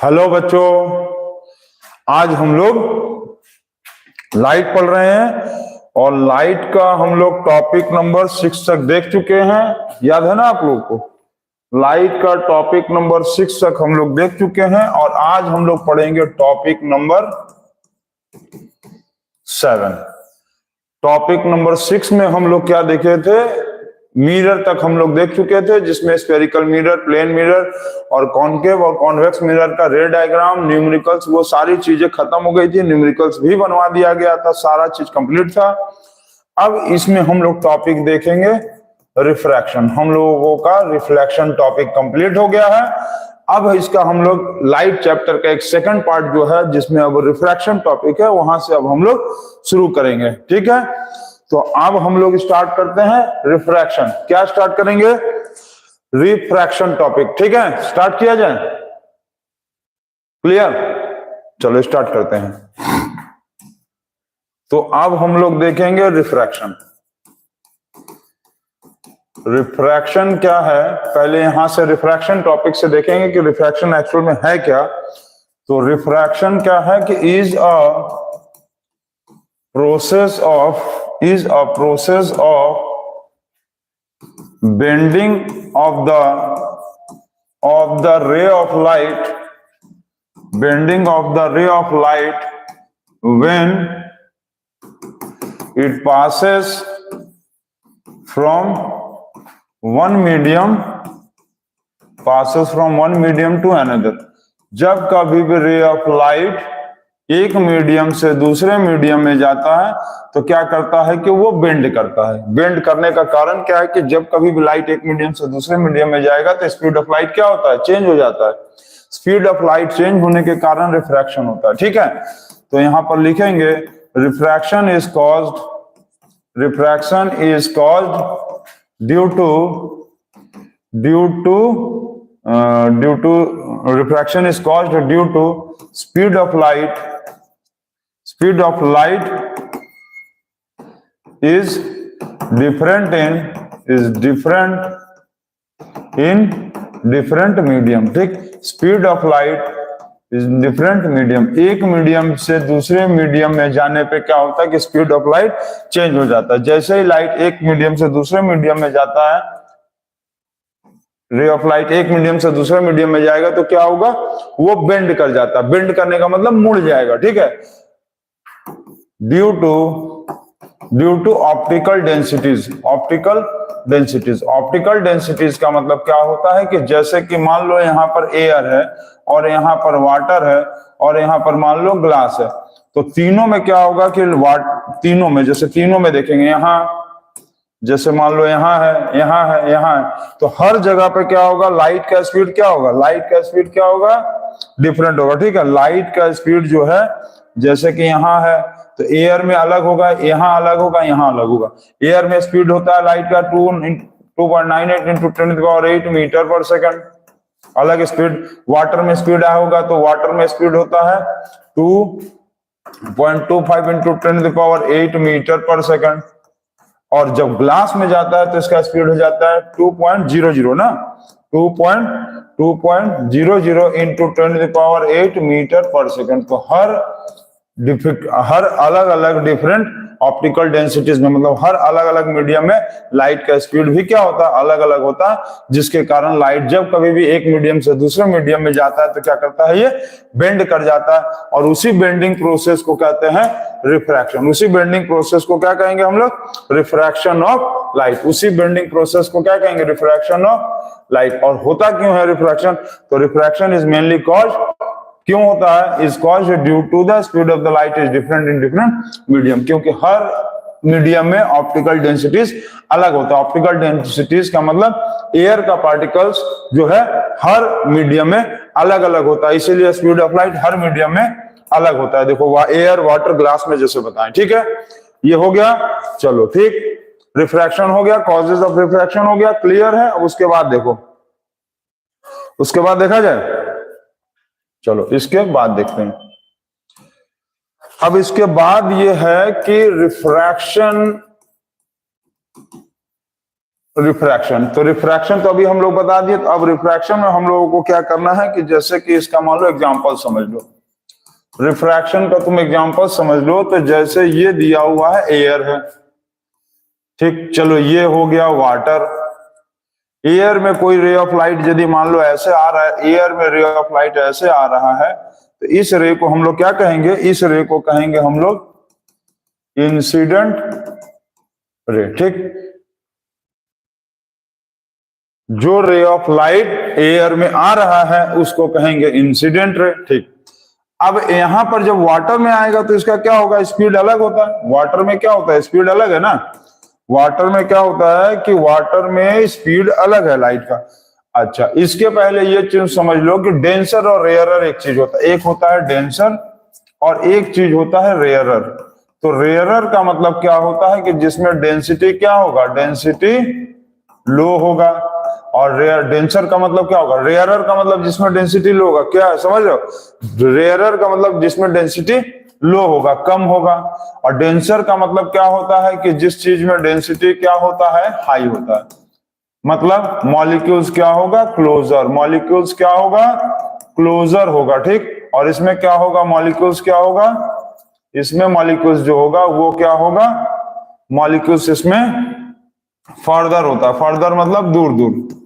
Hello बच्चों, आज हम लोग लाइट पढ़ रहे हैं और लाइट का हम लोग टॉपिक नंबर 6 तक देख चुके हैं। याद है ना आप लोग को? लाइट का टॉपिक नंबर 6 तक हम लोग देख चुके हैं और आज हम लोग पढ़ेंगे टॉपिक नंबर 7। टॉपिक नंबर 6 में हम लोग क्या देखे थे? मिरर तक हम लोग देख चुके थे, जिसमें स्फेरिकल मिरर, प्लेन मिरर और कॉनकेव और कॉन्वेक्स मिरर का रे डायग्राम, न्यूमेरिकल्स, वो सारी चीजें खत्म हो गई थी। न्यूमेरिकल्स भी बनवा दिया गया था, सारा चीज कंप्लीट था। अब इसमें हम लोग टॉपिक देखेंगे रिफ्रैक्शन। हम लोगों का रिफ्लेक्शन टॉपिक कंप्लीट हो गया है। अब इसका हम लोग लाइट चैप्टर का एक सेकंड पार्ट जो है, जिसमें अब रिफ्रैक्शन टॉपिक है, वहां से अब हम लोग शुरू करेंगे। ठीक है, तो अब हम लोग स्टार्ट करते हैं रिफ्रैक्शन। क्या स्टार्ट करेंगे? Refraction topic. ठीक है, स्टार्ट किया जाए। क्लियर? चलो स्टार्ट करते हैं। तो अब हम लोग देखेंगे रिफ्रैक्शन। रिफ्रैक्शन क्या है, पहले यहां से रिफ्रैक्शन टॉपिक से देखेंगे कि रिफ्रैक्शन एक्चुअल में है क्या। तो रिफ्रैक्शन क्या है कि is a process of bending of the ray of light, bending of the ray of light when it passes from one medium to another। जब कभी भी रे ऑफ लाइट एक मीडियम से दूसरे मीडियम में जाता है तो क्या करता है कि वो बेंड करता है। बेंड करने का कारण क्या है कि जब कभी भी लाइट एक मीडियम से दूसरे मीडियम में जाएगा तो स्पीड ऑफ लाइट क्या होता है? चेंज हो जाता है। स्पीड ऑफ लाइट चेंज होने के कारण रिफ्रैक्शन होता है। ठीक है, तो यहां पर लिखेंगे refraction is caused due to refraction is caused due to speed of light is different in different medium। ठीक, speed of light is different medium. एक मीडियम से दूसरे मीडियम में जाने पे क्या होता है कि स्पीड ऑफ लाइट चेंज हो जाता है। जैसे ही लाइट एक मीडियम से दूसरे मीडियम में जाता है, रे ऑफ लाइट एक मीडियम से दूसरे मीडियम में जाएगा तो क्या होगा? वो बेंड कर जाता है। बेंड करने का मतलब मुड़ जाएगा। ठीक है, ड्यू टू ऑप्टिकल डेंसिटीज का मतलब क्या होता है कि जैसे कि मान लो यहाँ पर एयर है और यहाँ पर वाटर है और यहाँ पर मान लो ग्लास है, तो तीनों में क्या होगा कि तीनों में देखेंगे, यहाँ जैसे मान लो यहाँ है, यहाँ है, यहाँ है, तो हर जगह पे क्या होगा? लाइट का स्पीड क्या होगा? डिफरेंट होगा। ठीक है, लाइट का स्पीड जो है, जैसे कि यहाँ है तो एयर में अलग होगा, यहाँ अलग होगा, यहाँ अलग होगा। एयर में स्पीड होता है लाइट का 2.98 इंटू 10⁸ मीटर पर सेकंड, अलग स्पीड। वाटर में स्पीड होगा तो वाटर में स्पीड होता है 2.25 इंटू 10⁸ मीटर पर सेकंड। और जब ग्लास में जाता है तो इसका स्पीड हो जाता है 2.00 ना, 2.00 इंटू 10⁸ मीटर पर सेकंड। तो हर अलग अलग डिफरेंट ऑप्टिकल डेंसिटीज में, मतलब हर अलग अलग मीडियम में लाइट का स्पीड भी क्या होता है? अलग अलग होता है, जिसके कारण लाइट जब कभी भी एक मीडियम से दूसरे मीडियम में जाता है तो क्या करता है? ये बेंड कर जाता है। और उसी बेंडिंग प्रोसेस को कहते हैं रिफ्रैक्शन। उसी बेंडिंग प्रोसेस को क्या कहेंगे हम लोग? Refraction of light. उसी बेंडिंग प्रोसेस को क्या कहेंगे? Refraction of light. और होता क्यों है रिफ्रैक्शन? तो रिफ्रैक्शन इज मेनली कॉज, क्यों होता है? Is cause due to the speed of the light is different in different medium. क्योंकि हर मीडियम में ऑप्टिकल डेंसिटीज अलग होता है। ऑप्टिकल डेंसिटीज का मतलब एयर का पार्टिकल्स जो है हर मीडियम में अलग अलग होता है, इसीलिए speed of light her medium में अलग होता है। देखो एयर, वाटर, ग्लास में जैसे बताएं। ठीक है, ये हो गया। चलो ठीक, रिफ्रैक्शन हो गया, कॉजेज ऑफ रिफ्रैक्शन हो गया, क्लियर है। अब उसके बाद देखो, उसके बाद देखा जाए। चलो इसके बाद देखते हैं। अब इसके बाद ये है कि रिफ्रैक्शन रिफ्रैक्शन। तो रिफ्रैक्शन तो अभी हम लोग बता दिए। तो अब रिफ्रैक्शन में हम लोगों को क्या करना है कि जैसे कि इसका मान लो एग्जांपल समझ लो, रिफ्रैक्शन का तुम एग्जांपल समझ लो। तो जैसे ये दिया हुआ है एयर है, ठीक, चलो ये हो गया वाटर। एयर में कोई रे ऑफ लाइट यदि मान लो ऐसे आ रहा है, एयर में रे ऑफ लाइट ऐसे आ रहा है, तो इस रे को हम लोग क्या कहेंगे, इस रे को कहेंगे हम लोग इंसिडेंट रे, ठीक। जो रे ऑफ लाइट एयर में आ रहा है उसको कहेंगे इंसिडेंट रे, ठीक। अब यहां पर जब वाटर में आएगा तो इसका क्या होगा, स्पीड अलग होता है। वाटर में क्या होता है, स्पीड अलग है ना। वाटर में क्या होता है कि वाटर में स्पीड अलग है लाइट का। अच्छा, इसके पहले ये चीज समझ लो कि डेंसर और रेयरर एक चीज होता है। एक होता है डेंसर और एक चीज होता है रेयरर। तो रेयरर का मतलब क्या होता है कि जिसमें डेंसिटी क्या होगा, डेंसिटी लो होगा। और रेयर डेंसर का मतलब क्या होगा, रेयरर का मतलब जिसमें डेंसिटी लो होगा। क्या है, समझ रहे हो, रेयरर का मतलब जिसमें डेंसिटी लो होगा, कम होगा। और डेंसर का मतलब क्या होता है कि जिस चीज में डेंसिटी क्या होता है, हाई होता है। मतलब मॉलिक्यूल्स क्या होगा, क्लोजर। मॉलिक्यूल्स क्या होगा, क्लोजर होगा, ठीक। और इसमें क्या होगा, मॉलिक्यूल्स क्या होगा, इसमें मॉलिक्यूल्स जो होगा वो क्या होगा, मॉलिक्यूल्स इसमें फर्दर होता है। फर्दर मतलब दूर दूर।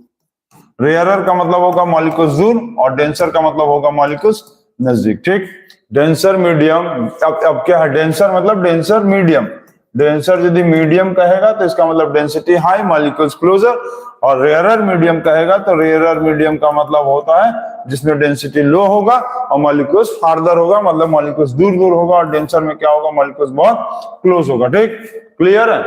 रेयरर का मतलब होगा मॉलिक्यूल्स दूर और डेंसर का मतलब होगा मॉलिक्यूल्स नजदीक, ठीक। Denser medium. अब क्या है, डेंसर मतलब डेंसर मीडियम। डेंसर यदि मीडियम कहेगा तो इसका मतलब डेंसिटी हाई, मॉलिक्यूल्स क्लोजर। और रेयरर मीडियम कहेगा तो रेयरर मीडियम का मतलब होता है जिसमें डेंसिटी लो होगा और मॉलिक्यूल्स फार्दर होगा, मतलब मॉलिक्यूल्स दूर दूर होगा। और डेंसर में क्या होगा, मॉलिक्यूल्स बहुत क्लोज होगा, ठीक। क्लियर है।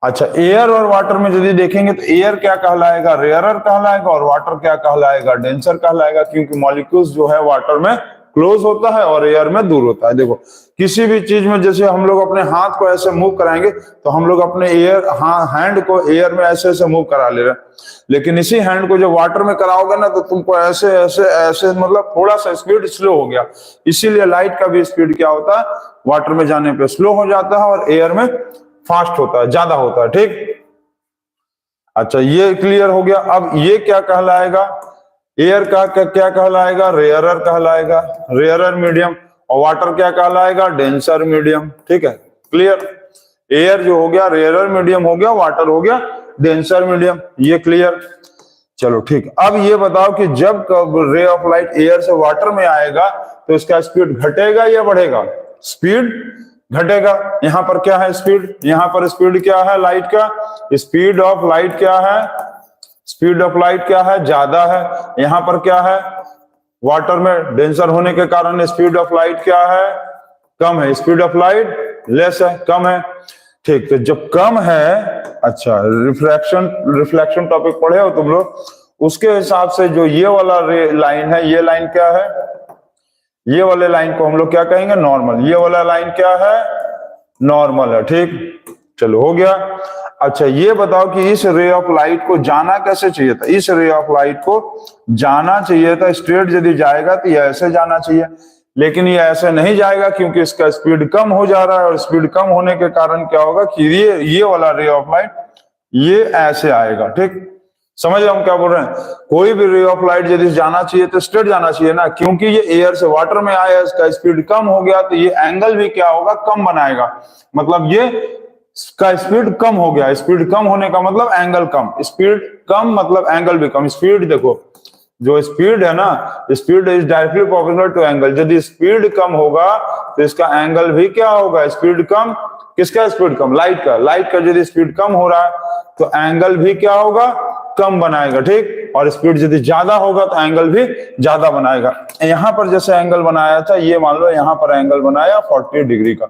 अच्छा, एयर और वाटर में यदि देखेंगे तो एयर क्या कहलाएगा, रेयरर कहलाएगा, और वाटर क्या कहलाएगा, डेंसर कहलाएगा। क्योंकि मॉलिक्यूल्स जो है वाटर में क्लोज होता है और एयर में दूर होता है। देखो किसी भी चीज में जैसे हम लोग अपने हाथ को ऐसे मूव कराएंगे तो हम लोग अपने हैंड को एयर में ऐसे ऐसे मूव करा ले रहे हैं। लेकिन इसी हैंड को जब वाटर में कराओगे ना तो तुमको ऐसे ऐसे ऐसे, मतलब थोड़ा सा स्पीड स्लो हो गया। इसीलिए लाइट का भी स्पीड क्या होता है, वाटर में जाने पे स्लो हो जाता है और एयर में फास्ट होता है, ज्यादा होता है, ठीक। अच्छा, ये क्लियर हो गया। अब ये क्या कहलाएगा, एयर का क्या कहलाएगा, रेयरर कहलाएगा, रेयरर मीडियम। और वाटर क्या कहलाएगा, डेंसर मीडियम, ठीक है। क्लियर। एयर जो हो गया रेयरर मीडियम हो गया, वाटर हो गया डेंसर मीडियम, ये क्लियर। चलो ठीक। अब ये बताओ कि जब रे ऑफ लाइट एयर से वाटर में आएगा तो इसका स्पीड घटेगा या बढ़ेगा, स्पीड घटेगा। यहां पर क्या है, स्पीड, यहां पर स्पीड क्या है लाइट का, स्पीड ऑफ लाइट क्या है, स्पीड ऑफ लाइट क्या है, ज्यादा है। यहां पर क्या है, वाटर में डेंसर होने के कारण स्पीड ऑफ लाइट क्या है, कम है। स्पीड ऑफ लाइट लेस है, कम है, ठीक। तो जब कम है, अच्छा, रिफ्लेक्शन टॉपिक पढ़े हो तुम लोग, उसके हिसाब से जो ये वाला लाइन है, ये लाइन क्या है, ये वाले लाइन को हम लोग क्या कहेंगे, नॉर्मल। ये वाला लाइन क्या है, नॉर्मल है, ठीक। चलो हो गया। अच्छा, ये बताओ कि इस रे ऑफ लाइट को जाना कैसे चाहिए था, इस रे ऑफ लाइट को जाना चाहिए था स्ट्रेट यदि जाएगा तो ये ऐसे जाना चाहिए। लेकिन ये ऐसे नहीं जाएगा क्योंकि इसका स्पीड कम हो जा रहा है। और स्पीड कम होने के कारण क्या होगा कि ये वाला रे ऑफ लाइट ये ऐसे आएगा, ठीक। समझ रहे हम क्या बोल रहे हैं। कोई भी रे ऑफ लाइट यदि जाना चाहिए तो स्ट्रेट जाना चाहिए ना, क्योंकि ये एयर से वाटर में आया, इसका स्पीड कम हो गया तो ये एंगल भी क्या होगा, कम बनाएगा। मतलब ये का स्पीड कम हो गया। स्पीड कम होने का मतलब एंगल कम, स्पीड कम मतलब एंगल भी कम। स्पीड देखो, जो स्पीड है ना, speed is directly proportional to angle. यदि स्पीड कम होगा तो इसका एंगल भी क्या होगा, स्पीड कम। किसका स्पीड कम, लाइट का। लाइट का यदि स्पीड कम हो रहा है तो एंगल भी क्या होगा, कम बनाएगा, ठीक। और स्पीड यदि ज्यादा होगा तो एंगल भी ज्यादा बनाएगा। यहां पर जैसे एंगल बनाया था, ये मान लो यहां पर एंगल बनाया 40 डिग्री का,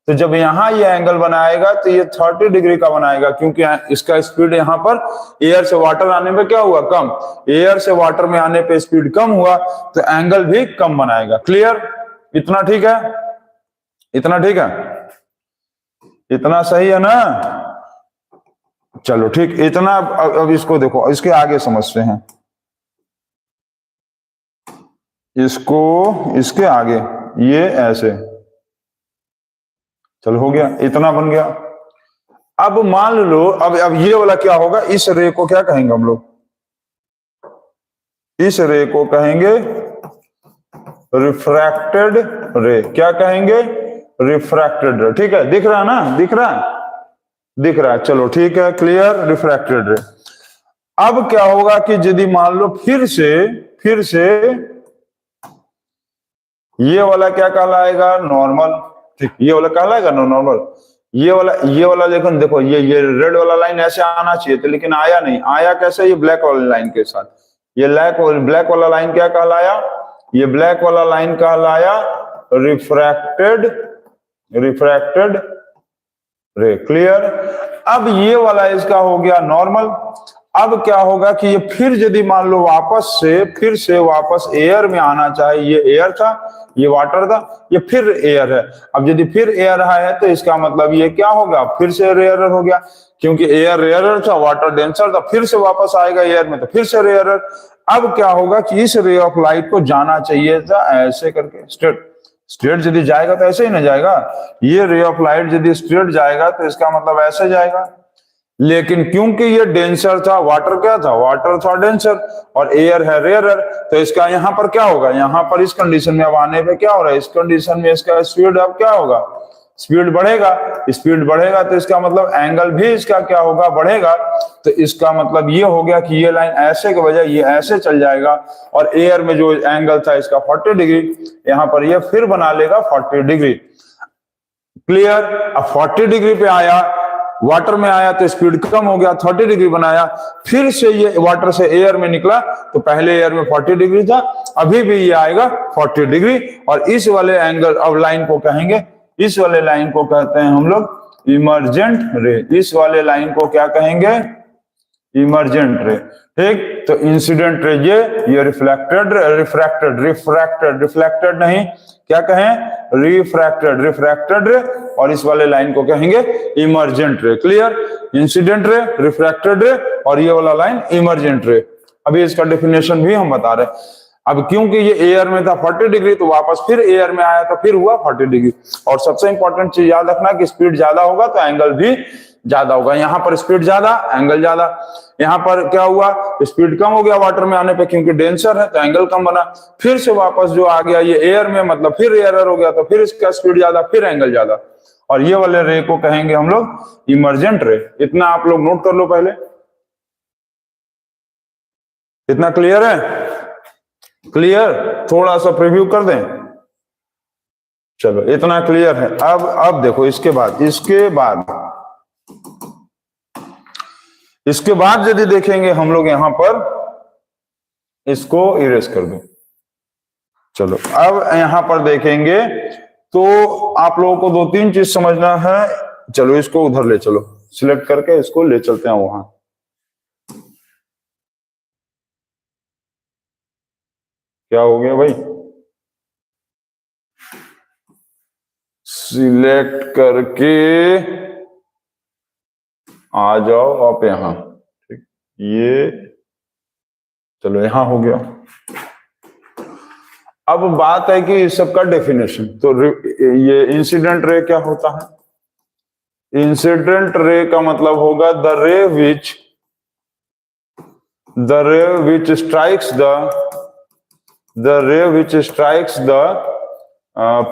तो जब यहां ये एंगल बनाएगा तो ये 30 डिग्री का बनाएगा, क्योंकि इसका स्पीड यहां पर एयर से वाटर आने में क्या हुआ, कम। एयर से वाटर में आने पे स्पीड कम हुआ तो एंगल भी कम बनाएगा। क्लियर, इतना ठीक है, इतना ठीक है, इतना सही है ना। चलो ठीक, इतना। अब इसको देखो, इसके आगे समझते हैं इसको, इसके आगे ये ऐसे। चलो हो गया, इतना बन गया। अब मान लो, अब ये वाला क्या होगा, इस रे को क्या कहेंगे हम लोग, इस रे को कहेंगे रिफ्रैक्टेड रे। क्या कहेंगे, रिफ्रैक्टेड रे। ठीक है, दिख रहा है ना, दिख रहा है, दिख रहा है, चलो ठीक है, क्लियर, रिफ्रैक्टेड रे। अब क्या होगा कि यदि मान लो फिर से ये वाला क्या कहलाएगा, नॉर्मल। ठीक, ये वाला कहलाएगा नॉर्मल। ये वाला देखो ये रेड वाला लाइन ऐसे आना चाहिए था, लेकिन आया नहीं। आया कैसे, ये ब्लैक वाली लाइन के साथ। ये ब्लैक वाला लाइन क्या कहलाया, ये ब्लैक वाला लाइन कहलाया रिफ्रैक्टेड रे। क्लियर। अब ये वाला इसका हो गया नॉर्मल। अब क्या होगा कि ये फिर यदि मान लो फिर से वापस एयर में आना चाहे, ये एयर था, ये वाटर था, ये फिर एयर है। अब यदि फिर एयर है तो इसका मतलब ये क्या होगा, फिर से रेयरर हो गया, क्योंकि एयर रेयरर था, वाटर डेंसर था, फिर से वापस आएगा एयर में तो फिर से रेयरर। अब क्या होगा कि इस रे ऑफ लाइट को जाना चाहिए था ऐसे करके, स्ट्रेट यदि जाएगा तो ऐसे ही ना जाएगा। ये रे ऑफ लाइट यदि स्ट्रेट जाएगा तो इसका मतलब ऐसे जाएगा, लेकिन क्योंकि ये डेंसर था, वाटर क्या था, वाटर था डेंसर, और एयर है रेयरर, तो इसका यहां पर क्या होगा, यहां पर इस कंडीशन में अब आने पे क्या हो रहा है, इस कंडीशन में इसका स्पीड अब क्या होगा, स्पीड बढ़ेगा। स्पीड बढ़ेगा तो इसका मतलब एंगल भी इसका क्या होगा, बढ़ेगा। तो इसका मतलब ये हो गया कि ये लाइन ऐसे के बजाय ये ऐसे चल जाएगा, और एयर में जो एंगल था इसका 40 डिग्री, यहां पर ये फिर बना लेगा 40 डिग्री। क्लियर। अब 40 डिग्री पे आया, वाटर में आया तो स्पीड कम हो गया, 30 डिग्री बनाया, फिर से ये वाटर से एयर में निकला तो पहले एयर में 40 डिग्री था, अभी भी ये आएगा 40 डिग्री। और इस वाले एंगल अब लाइन को कहेंगे, इस वाले लाइन को कहते हैं हम लोग इमर्जेंट रे। इस वाले लाइन को क्या कहेंगे, इमर्जेंट रे। ठीक, तो इंसिडेंट रे ये रिफ्रैक्टेड नहीं, क्या कहें, रिफ्रैक्टेड रे, और इस वाले लाइन को कहेंगे emergent ray. Clear. Incident ray, refracted रे, और ये वाला लाइन इमर्जेंट रे। अभी इसका डेफिनेशन भी हम बता रहे हैं। अब क्योंकि ये एयर में था 40 डिग्री, तो वापस फिर एयर में आया तो फिर हुआ 40 डिग्री। और सबसे इंपॉर्टेंट चीज याद रखना कि स्पीड ज्यादा होगा तो एंगल भी ज्यादा होगा। यहां पर स्पीड ज्यादा, एंगल ज्यादा। यहां पर क्या हुआ, स्पीड कम हो गया वाटर में आने पे, क्योंकि डेंसर है तो एंगल कम बना। फिर से वापस जो आ गया ये एयर में, मतलब फिर एयर हो गया, तो फिर इसका स्पीड ज्यादा, फिर एंगल ज्यादा। और ये वाले रे को कहेंगे हम लोग इमर्जेंट रे। इतना आप लोग नोट कर लो पहले। इतना क्लियर है, क्लियर। थोड़ा सा प्रीव्यू कर दें, चलो इतना क्लियर है। अब देखो इसके बाद यदि देखेंगे हम लोग, यहां पर इसको इरेज कर दो। चलो अब यहां पर देखेंगे तो आप लोगों को 2-3 चीज समझना है। चलो इसको उधर ले चलो, सिलेक्ट करके इसको ले चलते हैं वहां। क्या हो गया भाई, सिलेक्ट करके आ जाओ आप यहां। ठीक, ये चलो यहां हो गया। अब बात है कि इस सब का डेफिनेशन। तो ये इंसिडेंट रे क्या होता है, इंसिडेंट रे का मतलब होगा the ray which strikes the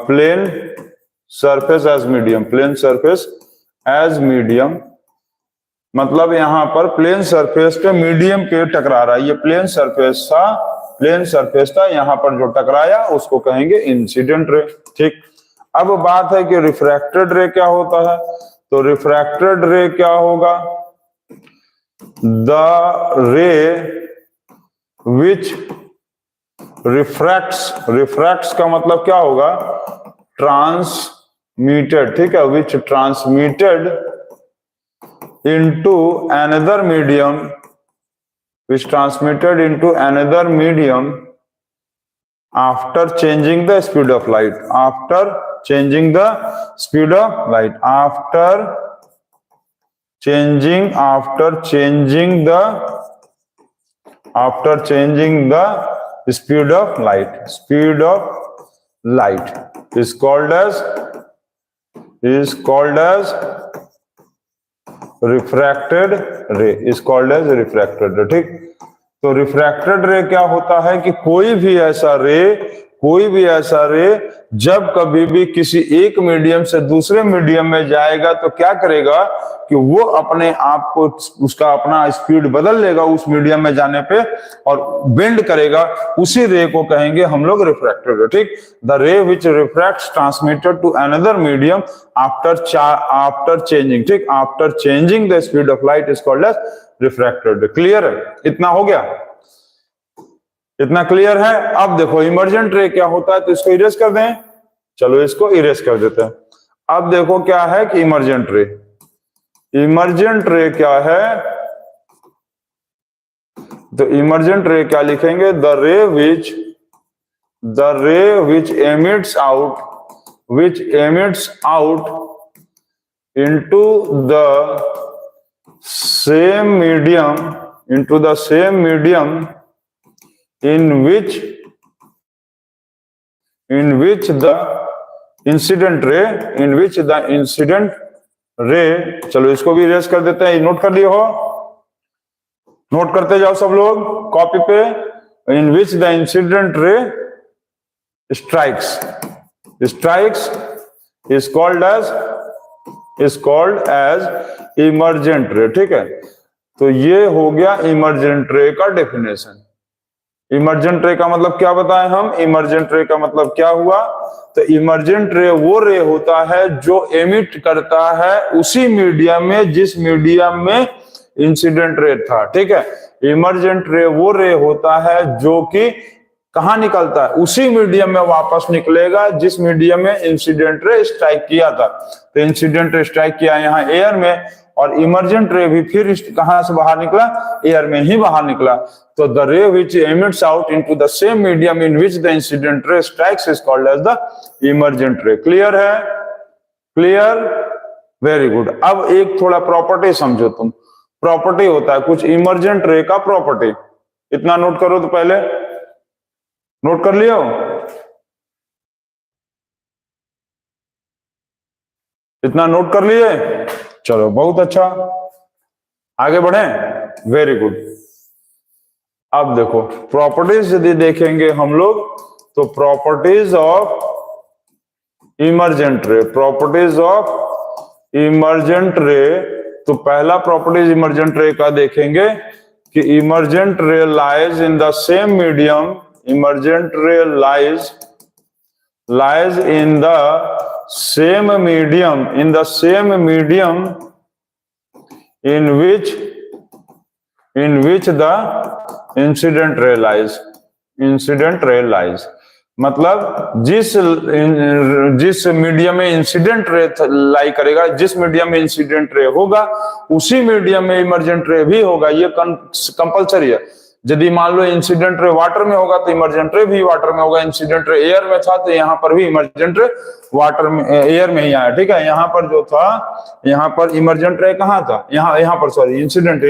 plane surface as medium. मतलब यहां पर प्लेन सरफेस पे मीडियम के टकरा रहा है। ये प्लेन सरफेस था, यहां पर जो टकराया उसको कहेंगे इंसिडेंट रे। ठीक, अब बात है कि रिफ्रैक्टेड रे क्या होता है। तो रिफ्रैक्टेड रे क्या होगा, द रे विच रिफ्रैक्ट्स का मतलब क्या होगा, ट्रांसमिटेड। ठीक है, विच transmitted into another medium after changing the speed of light. After changing the speed of light. After changing the speed of light. Speed of light is called as refracted ray is called as refracted ray. ठीक, तो refracted रे क्या होता है कि कोई भी ऐसा रे जब कभी भी किसी एक मीडियम से दूसरे मीडियम में जाएगा तो क्या करेगा कि वो अपने आप को उसका अपना स्पीड बदल लेगा उस मीडियम में जाने पे और बेंड करेगा, उसी रे को कहेंगे हम लोग रिफ्रैक्टेड रे। ठीक, the ray which refracts transmitted to another medium after changing, ठीक, after changing the speed of light is called as refracted ray. Clear है? इतना हो गया? इतना क्लियर है? अब देखो इमर्जेंट रे क्या होता है, तो इसको इरेज कर दें। चलो इसको इरेज कर देते हैं। अब देखो क्या है कि इमर्जेंट रे क्या है, तो इमर्जेंट रे क्या लिखेंगे, the ray which emits out into the same medium in which the incident ray, चलो इसको भी इरेज कर देते हैं। नोट कर लिए हो? नोट करते जाओ सब लोग कॉपी पे। in which the incident ray strikes is called as emergent ray। ठीक है, तो ये हो गया इमर्जेंट रे का डेफिनेशन। इमर्जेंट रे का मतलब क्या बताएं हम? इमर्जेंट रे का मतलब क्या हुआ, तो इमर्जेंट रे वो रे होता है जो एमिट करता है उसी मीडियम में जिस मीडियम में इंसिडेंट रे था। ठीक है, इमर्जेंट रे वो रे होता है जो कि कहां निकलता है, उसी मीडियम में वापस निकलेगा जिस मीडियम में इंसिडेंट रे स्ट्राइक किया था। तो इंसिडेंट रे स्ट्राइक किया यहाँ एयर में, और इमर्जेंट रे भी फिर कहां से बाहर निकला? एयर में ही बाहर निकला। तो the ray which emits out into the same medium in which the incident ray strikes is called as the emergent ray. Clear है? Clear, very good. अब एक थोड़ा प्रॉपर्टी समझो तुम। प्रॉपर्टी होता है कुछ इमर्जेंट रे का प्रॉपर्टी, इतना नोट करो। तो पहले नोट कर लियो? इतना नोट कर लिए? चलो बहुत अच्छा, आगे बढ़े। Very good. अब देखो प्रॉपर्टीज यदि देखेंगे हम लोग तो प्रॉपर्टीज ऑफ इमर्जेंट रे, तो पहला प्रॉपर्टीज इमर्जेंट रे का देखेंगे कि इमर्जेंट रे lies in the same medium, emergent रे lies in the same medium in which the incident ray lies। मतलब जिस मीडियम में इंसिडेंट रे लाई करेगा, जिस मीडियम में इंसिडेंट रे होगा उसी मीडियम में इमर्जेंट रे भी होगा। ये कंपलसरी है। यदि मान लो इंसिडेंट रे वाटर में होगा तो इमर्जेंट रे भी वाटर में होगा। इंसिडेंट रे एयर में था तो यहाँ पर भी इमर्जेंट रे वाटर में एयर में ही आया। ठीक है, यहाँ पर जो था, यहाँ पर इमर्जेंट रे कहाँ था? यहाँ पर सॉरी इंसिडेंट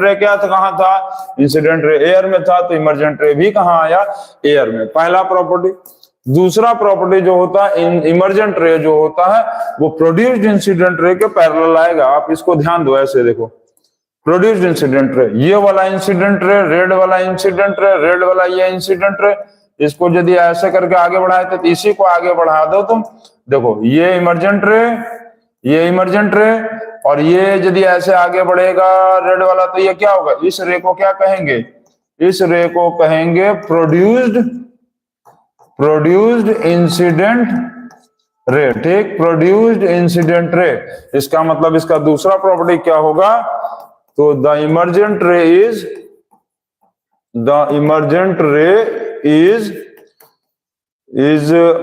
रे क्या था? कहाँ था? इंसिडेंट रे एयर में था, तो इमर्जेंट रे भी कहाँ आया? एयर में। पहला प्रॉपर्टी। दूसरा प्रॉपर्टी जो होता है, इमर्जेंट रे जो होता है वो प्रोड्यूस्ड इंसिडेंट रे के पैरेलल आएगा। आप इसको ध्यान दो, ऐसे देखो, प्रोड्यूस्ड इंसिडेंट रे, ये वाला इंसिडेंट रे, रेड वाला इंसिडेंट रे, रेड वाला ये इंसिडेंट रे, इसको यदि ऐसे करके आगे बढ़ाए तो इसी को आगे बढ़ा दो तुम। देखो ये इमर्जेंट रे, और ये यदि ऐसे आगे बढ़ेगा रेड वाला, तो ये क्या होगा? इस रे को क्या कहेंगे? इस रे को कहेंगे प्रोड्यूस्ड इंसिडेंट रे। ठीक, प्रोड्यूस्ड इंसिडेंट रे। इसका मतलब इसका दूसरा प्रॉपर्टी क्या होगा? तो द इमर्जेंट रे इज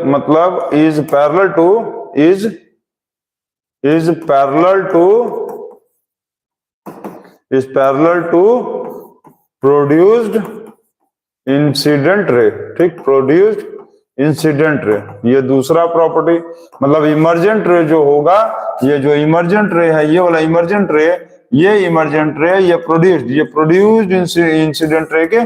मतलब is parallel to produced incident ray. ठीक, प्रोड्यूस्ड इंसिडेंट रे, ये दूसरा प्रॉपर्टी। मतलब इमर्जेंट रे जो होगा, ये जो इमर्जेंट रे है, ये वाला इमर्जेंट रे, ये प्रोड्यूस्ड इंसिडेंट रे के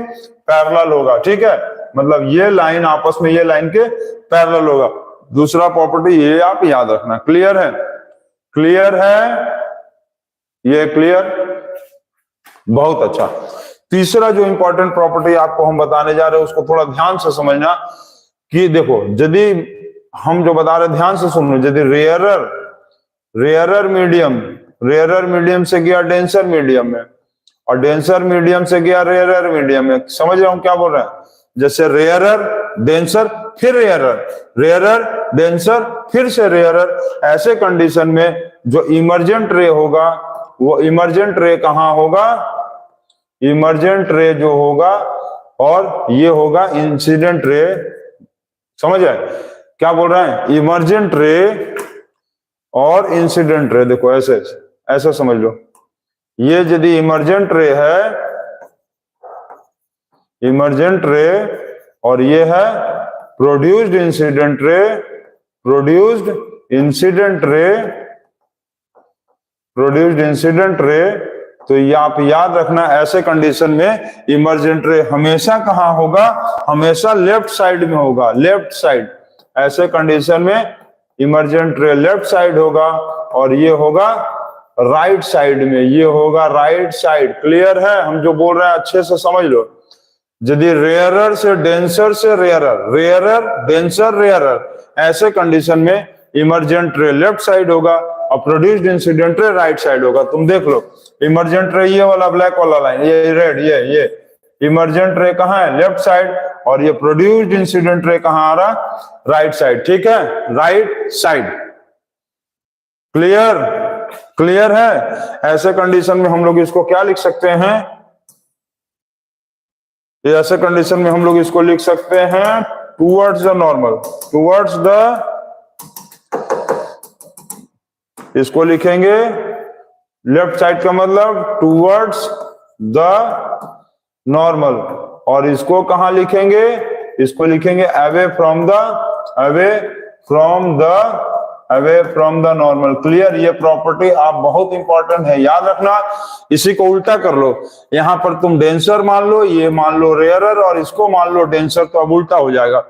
पैरेलल होगा। ठीक है, मतलब ये लाइन आपस में ये लाइन के पैरेलल होगा। दूसरा प्रॉपर्टी ये आप याद रखना। क्लियर है? ये क्लियर, बहुत अच्छा। तीसरा जो इंपॉर्टेंट प्रॉपर्टी आपको हम बताने जा रहे हैं उसको थोड़ा ध्यान से समझना कि देखो, यदि हम जो बता रहे ध्यान से सुन लो, यदि रेयरर मीडियम से गया डेंसर मीडियम में और डेंसर मीडियम से गया रेयरर मीडियम में, समझ रहे हो हम क्या बोल रहे हैं? जैसे रेयरर डेंसर फिर रेयरर डेंसर फिर से रेयरर, ऐसे कंडीशन में जो इमर्जेंट रे होगा वो इमर्जेंट रे कहाँ होगा? इमर्जेंट रे जो होगा, और ये होगा इंसिडेंट रे। समझ आए क्या बोल रहे हैं? इमर्जेंट रे और इंसिडेंट रे, देखो ऐसे ऐसा समझ लो, ये यदि इमर्जेंट रे है, इमर्जेंट रे, और ये है प्रोड्यूस्ड इंसिडेंट रे, प्रोड्यूस्ड इंसिडेंट रे, तो ये आप याद रखना, ऐसे कंडीशन में इमर्जेंट रे हमेशा कहाँ होगा? हमेशा लेफ्ट साइड में होगा, लेफ्ट साइड। ऐसे कंडीशन में इमर्जेंट रे लेफ्ट साइड होगा और ये होगा राइट साइड में, ये होगा राइट साइड। क्लियर है? हम जो बोल रहे हैं अच्छे से समझ लो। यदि रेयरर से डेंसर से रेयरर डेंसर रेयरर, ऐसे कंडीशन में इमर्जेंट रे लेफ्ट साइड होगा और प्रोड्यूस्ड इंसिडेंट रे राइट साइड होगा। तुम देख लो, इमर्जेंट रे ये वाला ब्लैक वाला लाइन, ये रेड, ये इमर्जेंट रे कहाँ है? लेफ्ट साइड, और ये प्रोड्यूस्ड इंसिडेंट रे कहाँ आ रहा? Right side. ठीक है, राइट साइड। क्लियर? क्लियर है? ऐसे कंडीशन में हम लोग इसको क्या लिख सकते हैं? ये ऐसे कंडीशन में हम लोग इसको लिख सकते हैं towards the normal, towards the, इसको लिखेंगे लेफ्ट साइड का मतलब टूवर्ड्स द नॉर्मल, और इसको कहां लिखेंगे? इसको लिखेंगे away from the normal. Clear? ये प्रॉपर्टी आप बहुत इंपॉर्टेंट है, याद रखना। इसी को उल्टा कर लो, यहां पर तुम डेंसर मान लो, ये मान लो रेयरर, और इसको मान लो डेंसर, तो अब उल्टा हो जाएगा।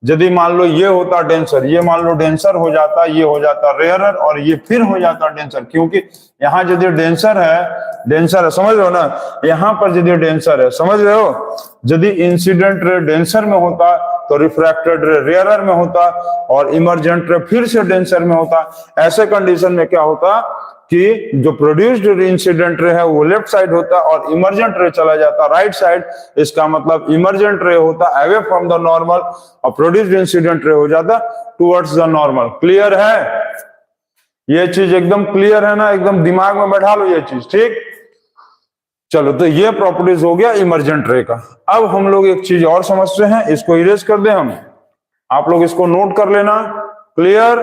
यदि मान लो ये होता डेंसर, ये मान लो डेंसर हो जाता, ये हो जाता रेयरर, और ये फिर हो जाता डेंसर, क्योंकि यहाँ यदि डेंसर है, समझ रहे हो ना? यहाँ पर यदि डेंसर है, समझ रहे हो? यदि इंसिडेंट रे डेंसर में होता तो रिफ्रैक्टेड रे रेयरर में होता, और इमर्जेंट रे फिर से डेंसर में होता। ऐसे कंडीशन में क्या होता कि जो प्रोड्यूस्ड इंसिडेंट रे है वो लेफ्ट साइड होता और इमर्जेंट रे चला जाता राइट साइड। इसका मतलब इमर्जेंट रे होता अवे फ्रॉम द नॉर्मल और प्रोड्यूस्ड इंसिडेंट रे हो जाता टुवर्ड्स द नॉर्मल। क्लियर है? ये चीज एकदम क्लियर है ना? एकदम दिमाग में बैठा लो ये चीज, ठीक? चलो, तो ये प्रॉपर्टीज हो गया इमर्जेंट रे का। अब हम लोग एक चीज और समझते हैं, इसको इरेज कर दें हम, आप लोग इसको नोट कर लेना। क्लियर?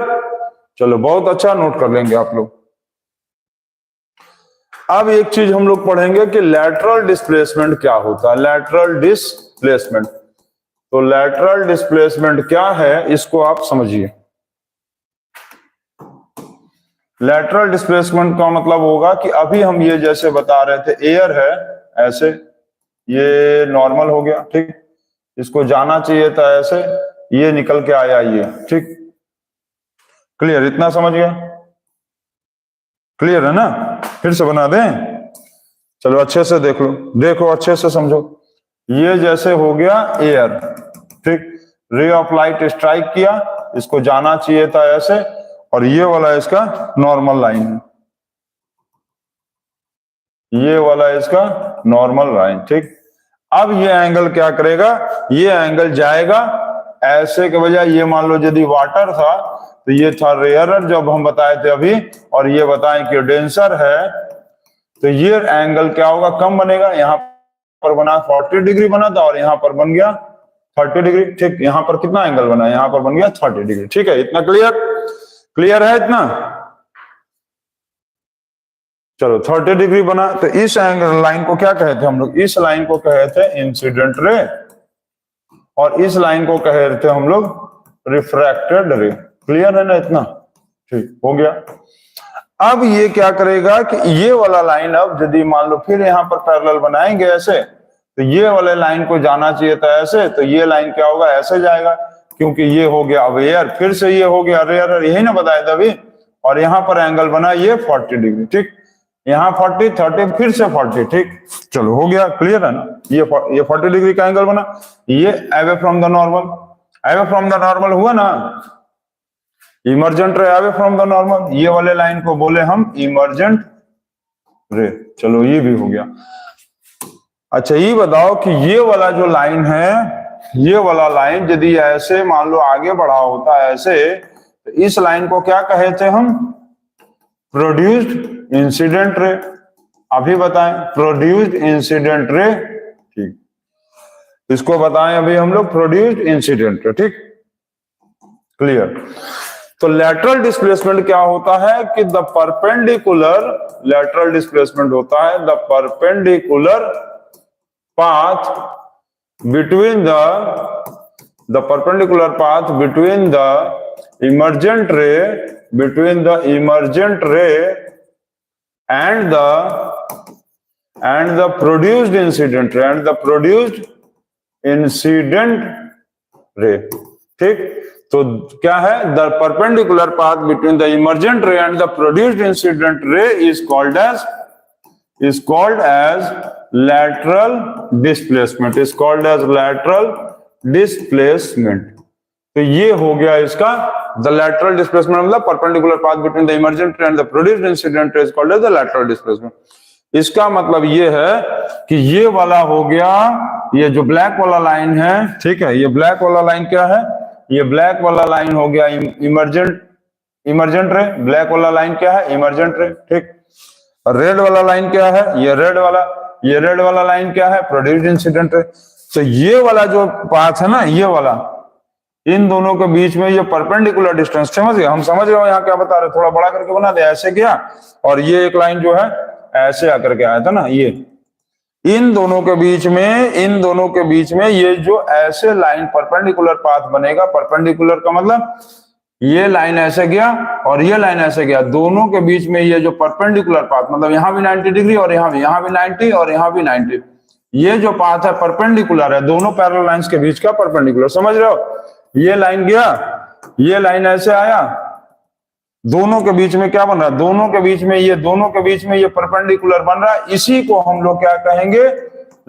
चलो, बहुत अच्छा, नोट कर लेंगे आप लोग। अब एक चीज हम लोग पढ़ेंगे कि लैटरल डिस्प्लेसमेंट क्या होता है। लैटरल डिस्प्लेसमेंट, तो लैटरल डिस्प्लेसमेंट क्या है इसको आप समझिए। लैटरल डिस्प्लेसमेंट का मतलब होगा कि अभी हम ये जैसे बता रहे थे, एयर है ऐसे, ये नॉर्मल हो गया, ठीक? इसको जाना चाहिए था ऐसे, ये निकल के आया ये, ठीक? क्लियर? इतना समझ गया? क्लियर है ना? फिर से बना दें? चलो अच्छे से देख लो, देखो अच्छे से समझो। ये जैसे हो गया एयर, ठीक? रे ऑफ लाइट स्ट्राइक किया, इसको जाना चाहिए था ऐसे, और ये वाला इसका नॉर्मल लाइन है, ये वाला इसका नॉर्मल लाइन, ठीक? अब ये एंगल क्या करेगा? ये एंगल जाएगा ऐसे के बजाय, ये मान लो यदि वाटर था तो ये था रेयरर जब हम बताए थे अभी, और ये बताएं कि डेंसर है, तो ये एंगल क्या होगा? कम बनेगा। यहाँ पर बना 40 डिग्री बना था और यहाँ पर बन गया 30 डिग्री, ठीक? यहाँ पर कितना एंगल बना? यहाँ पर बन गया 30 डिग्री, ठीक है? इतना क्लियर? क्लियर है इतना? चलो, 30 डिग्री बना, तो इस एंगल लाइन को क्या कहे थे हम लोग? इस लाइन को कहे थे इंसिडेंट रे, और इस लाइन को कहे थे हम लोग रिफ्रैक्टेड रे। क्लियर है ना इतना? ठीक हो गया। अब ये क्या करेगा कि ये वाला लाइन, अब यदि मान लो फिर यहाँ पर पैरेलल बनाएंगे ऐसे, तो ये वाले लाइन को जाना चाहिए था ऐसे, तो ये लाइन क्या होगा? ऐसे जाएगा, क्योंकि ये हो गया अब एयर, फिर से ये हो गया रेयर, यही ना बताया था अभी, और यहाँ पर एंगल बना ये 40 डिग्री, ठीक? यहाँ 40, 30, फिर से 40, ठीक। चलो हो गया, क्लियर है ना। ये 40 डिग्री का एंगल बना, ये away from the normal, away from the normal हुआ ना, इमर्जेंट रे अवे फ्रॉम द नॉर्मल, ये वाले लाइन को बोले हम इमर्जेंट रे। चलो ये भी हो गया। अच्छा ये बताओ कि ये वाला जो लाइन है, ये वाला लाइन यदि ऐसे मान लो आगे बढ़ा होता है ऐसे, तो इस लाइन को क्या कहे थे हम, प्रोड्यूस्ड इंसिडेंट रे। अभी बताएं, प्रोड्यूस्ड इंसिडेंट रे, ठीक, इसको बताएं अभी हम लोग, प्रोड्यूस्ड इंसिडेंट रे, ठीक, क्लियर। तो लेटरल डिस्प्लेसमेंट क्या होता है कि द परपेंडिकुलर, लेटरल डिस्प्लेसमेंट होता है the perpendicular path between the perpendicular path between the emergent रे, between the emergent ray and the produced incident ray, and the produced incident ray, ठीक। तो क्या है, the perpendicular path between the emergent ray and the produced incident ray is called as lateral displacement, is called as lateral displacement। तो ये हो गया इसका the lateral displacement मतलब perpendicular path between the emergent ray and the produced incident ray is called as the lateral displacement। इसका मतलब ये है कि ये वाला हो गया, ये जो ब्लैक वाला लाइन है, ठीक है, ये ब्लैक वाला लाइन क्या है, ये ब्लैक वाला लाइन हो गया इमर्जेंट रे, ब्लैक वाला लाइन क्या है, इमर्जेंट रे, ठीक। रेड वाला लाइन क्या है, ये रेड वाला लाइन क्या है, प्रोड्यूस्ड इंसिडेंट रे। तो ये वाला जो पाथ है ना, ये वाला, इन दोनों के बीच में ये परपेंडिकुलर डिस्टेंस, समझ गए, हम समझ रहे हो यहाँ क्या बता रहे, थोड़ा बड़ा करके बना दे, ऐसे किया, और ये एक लाइन जो है ऐसे आकर के आया था ना, ये इन दोनों के बीच में ये जो ऐसे लाइन परपेंडिकुलर पाथ बनेगा, परपेंडिकुलर का मतलब ये लाइन ऐसे गया और ये लाइन ऐसे गया, दोनों के बीच में ये जो परपेंडिकुलर पाथ, मतलब यहाँ भी 90 डिग्री और यहाँ भी 90 और यहाँ भी 90, ये जो पाथ है परपेंडिकुलर है, दोनों पैरेलल लाइंस के बीच का परपेंडिकुलर, समझ रहे हो। ये लाइन गया, ये लाइन ऐसे आया, दोनों के बीच में क्या बन रहा है, दोनों के बीच में ये परपेंडिकुलर बन रहा है, इसी को हम लोग क्या कहेंगे,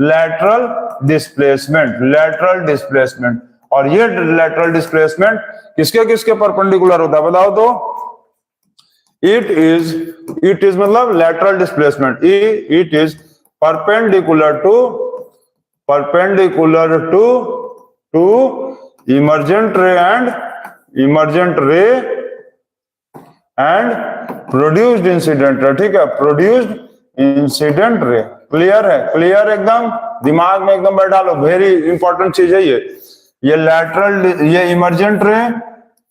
लेटरल डिस्प्लेसमेंट। और ये लेटरल डिस्प्लेसमेंट किसके परपेंडिकुलर होता है बताओ तो, इट इज मतलब lateral displacement, it is perpendicular to emergent ray and produced incident ray, ठीक है, प्रोड्यूस्ड इंसिडेंट रे। क्लियर है, क्लियर एकदम, दिमाग में एकदम बैठा लो, वेरी इंपॉर्टेंट चीज है ये लेटरल, ये इमर्जेंट रे,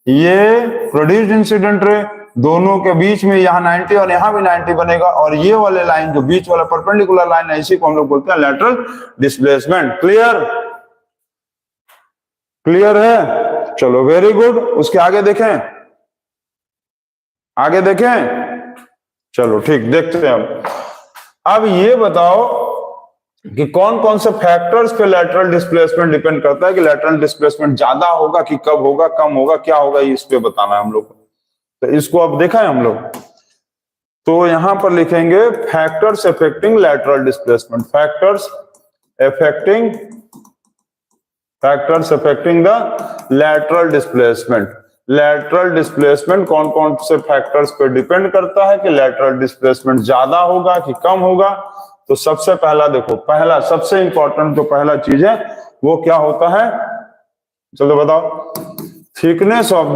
ये प्रोड्यूस्ड इंसिडेंट रे, दोनों के बीच में यहाँ 90 और यहाँ भी 90 बनेगा, और ये वाले लाइन जो बीच वाला परपेंडिकुलर लाइन है, इसी को हम लोग बोलते हैं लेटरल डिस्प्लेसमेंट। क्लियर है, चलो वेरी गुड। उसके आगे देखें, चलो ठीक, देखते हैं अब ये बताओ कि कौन कौन से फैक्टर्स पे लेटरल डिस्प्लेसमेंट डिपेंड करता है, कि लेटरल डिस्प्लेसमेंट ज्यादा होगा कि कब होगा, कम होगा, क्या होगा, इस पे बताना है हम लोग को। तो इसको अब देखा है हम लोग, तो यहां पर लिखेंगे factors affecting lateral displacement, factors affecting the lateral displacement. Lateral displacement कौन कौन से फैक्टर्स पे डिपेंड करता है कि लेटरल डिस्प्लेसमेंट ज्यादा होगा कि कम होगा। तो सबसे पहला देखो, पहला सबसे इंपॉर्टेंट जो पहला चीज है वो क्या होता है, चलो बताओ, thickness of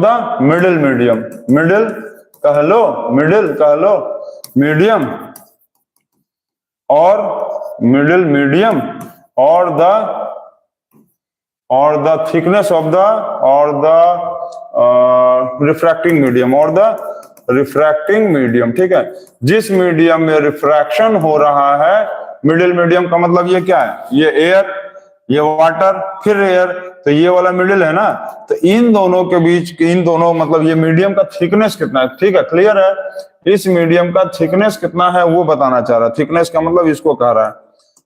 the middle medium, middle कह लो मीडियम और मिडिल मीडियम और the thickness of the refracting medium, ठीक है। जिस मीडियम में रिफ्रैक्शन हो रहा है, मिडिल मीडियम का मतलब ये क्या है, ये एयर, ये वाटर, फिर एयर, तो ये वाला मिडिल है ना। तो इन दोनों के बीच, इन दोनों मतलब ये मीडियम का थिकनेस कितना है, ठीक है, क्लियर है। इस मीडियम का थिकनेस कितना है वो बताना चाह रहा है। थिकनेस का मतलब इसको कह रहा है,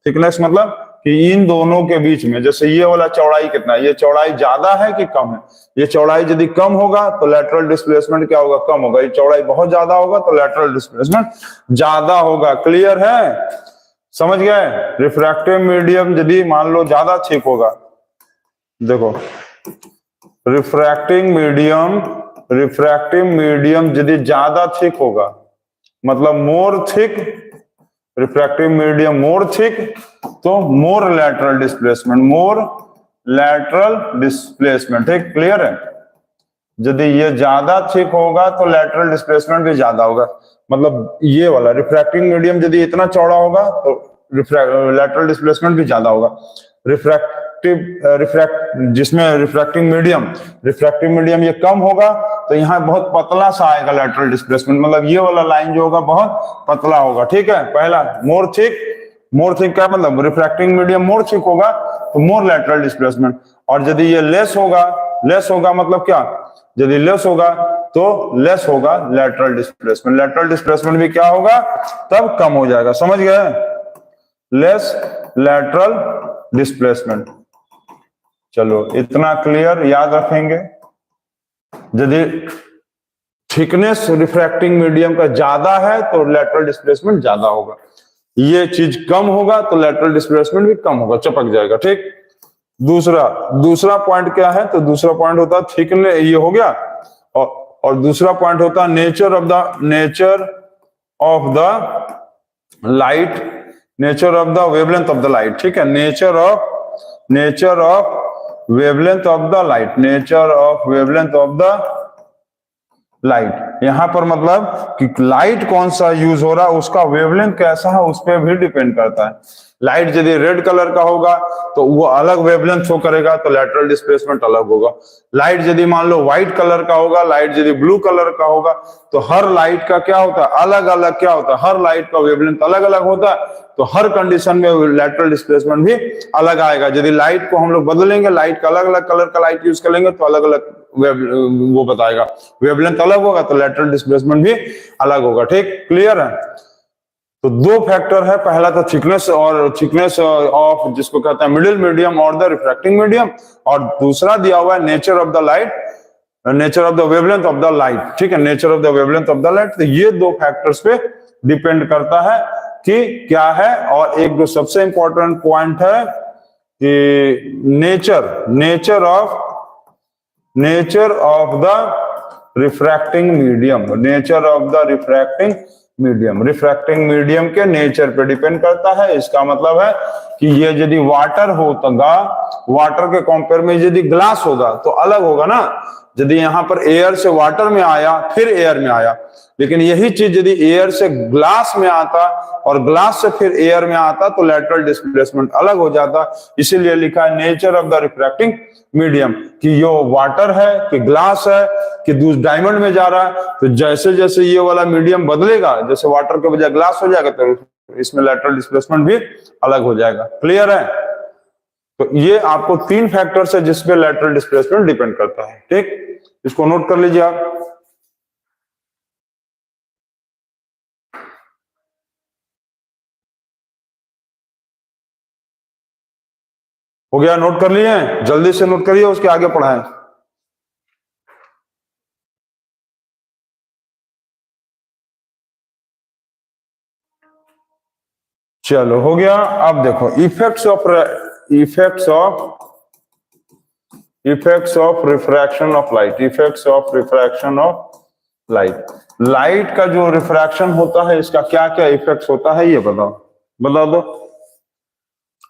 थिकनेस मतलब कि इन दोनों के बीच में, जैसे ये वाला चौड़ाई कितना है, ये चौड़ाई ज्यादा है कि कम है, ये चौड़ाई यदि कम होगा तो लेटरल डिस्प्लेसमेंट क्या होगा, कम होगा, ये चौड़ाई बहुत ज्यादा होगा तो लेटरल डिस्प्लेसमेंट ज्यादा होगा। क्लियर है, समझ गए। रिफ्रैक्टिव मीडियम यदि मान लो ज्यादा थिक होगा, देखो रिफ्रैक्टिव मीडियम यदि ज्यादा थिक होगा, मतलब मोर थिक, रिफ्रैक्टिव मीडियम मोर थिक, तो मोर लैटरल डिस्प्लेसमेंट, ठीक, क्लियर है। यदि ये ज्यादा थिक होगा तो लैटरल डिस्प्लेसमेंट भी ज्यादा होगा, मतलब ये वाला रिफ्रैक्टिव मीडियम यदि इतना चौड़ा होगा तो लैटरल डिस्प्लेसमेंट भी ज्यादा होगा। जिसमें रिफ्रैक्टिव मीडियम ये कम होगा तो यहाँ बहुत पतला सा आएगा लैटरल डिस्प्लेसमेंट, मतलब ये वाला लाइन जो होगा बहुत पतला होगा, ठीक है। पहला मोर थिक का मतलब रिफ्रैक्टिव मीडियम मोर थिक होगा तो मोर लैटरल डिस्प्लेसमेंट, और यदि ये लेस होगा मतलब क्या, यदि लेस होगा तो लेस होगा लैटरल डिस्प्लेसमेंट भी क्या होगा, तब कम हो जाएगा, समझ गए, लेस लैटरल डिस्प्लेसमेंट। चलो इतना क्लियर, याद रखेंगे। यदि थिकनेस रिफ्रैक्टिंग मीडियम का ज्यादा है तो लैटरल डिस्प्लेसमेंट ज्यादा होगा, ये चीज कम होगा तो लैटरल डिस्प्लेसमेंट भी कम होगा, चपक जाएगा, ठीक। दूसरा पॉइंट क्या है, तो दूसरा पॉइंट होता है थिकनेस, ये हो गया, और दूसरा पॉइंट होता है nature of the light, nature of the wavelength of the light, ठीक है। Nature of wavelength of the light, यहां पर मतलब कि लाइट कौन सा यूज हो रहा है, उसका वेवलेंथ कैसा है उस पर भी डिपेंड करता है। लाइट यदि रेड कलर का होगा तो वो अलग वेवलेंथ शो करेगा तो लैटरल डिस्प्लेसमेंट अलग होगा। लाइट यदि मान लो व्हाइट कलर का होगा, लाइट यदि ब्लू कलर का होगा, तो हर लाइट का क्या होता है, अलग अलग क्या होता है, हर लाइट का वेवलेंथ अलग अलग होता है, तो हर कंडीशन में लैटरल डिस्प्लेसमेंट भी अलग आएगा। यदि लाइट को हम लोग बदलेंगे, लाइट का अलग अलग कलर का लाइट यूज करेंगे तो अलग अलग वो बताएगा, वेवलेंथ अलग होगा तो लैटरल डिस्प्लेसमेंट भी अलग होगा, ठीक, क्लियर है। तो दो फैक्टर है, पहला तो थिकनेस ऑफ जिसको कहते हैं मिडिल मीडियम और द रिफ्रैक्टिंग मीडियम, और दूसरा दिया हुआ है nature of the wavelength of the light, ठीक है, nature of the wavelength of the light. तो ये दो फैक्टर्स पे डिपेंड करता है कि क्या है। और एक जो सबसे इंपॉर्टेंट पॉइंट है कि nature of the refracting medium के नेचर पे डिपेंड करता है। इसका मतलब है कि ये यदि वाटर होगा, वाटर के कंपेयर में यदि ग्लास होगा तो अलग होगा ना, यदि यहाँ पर एयर से वाटर में आया फिर एयर में आया, लेकिन यही चीज यदि एयर से ग्लास में आता और ग्लास से फिर एयर में आता तो लैटरल डिस्प्लेसमेंट अलग हो जाता। इसीलिए लिखा है nature of the refracting medium, कि यो वाटर है कि ग्लास है कि डायमंड में जा रहा है, तो जैसे जैसे ये वाला मीडियम बदलेगा, जैसे वाटर के बजाय ग्लास हो जाएगा तो इसमें लैटरल डिस्प्लेसमेंट भी अलग हो जाएगा, क्लियर है। तो ये आपको तीन फैक्टर्स है जिसपे लैटरल डिस्प्लेसमेंट डिपेंड करता है, ठीक, इसको नोट कर लीजिए आप। हो गया, नोट कर लिए, जल्दी से नोट करिए, उसके आगे पढ़ाएं। चलो हो गया। अब देखो effects of refraction of light. Light का जो रिफ्रैक्शन होता है इसका क्या क्या इफेक्ट्स होता है ये बता दो।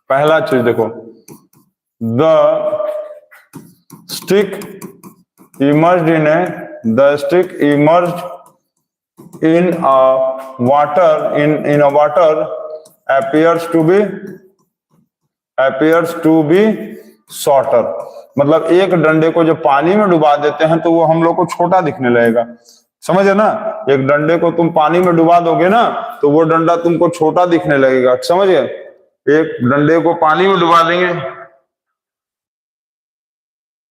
पहला चीज देखो, the stick emerged in a water appears to be shorter। मतलब एक डंडे को जब पानी में डुबा देते हैं तो वो हम लोग को छोटा दिखने लगेगा, समझे ना। एक डंडे को तुम पानी में डुबा दोगे ना तो वो डंडा तुमको छोटा दिखने लगेगा, समझे। एक डंडे को पानी में डुबा देंगे,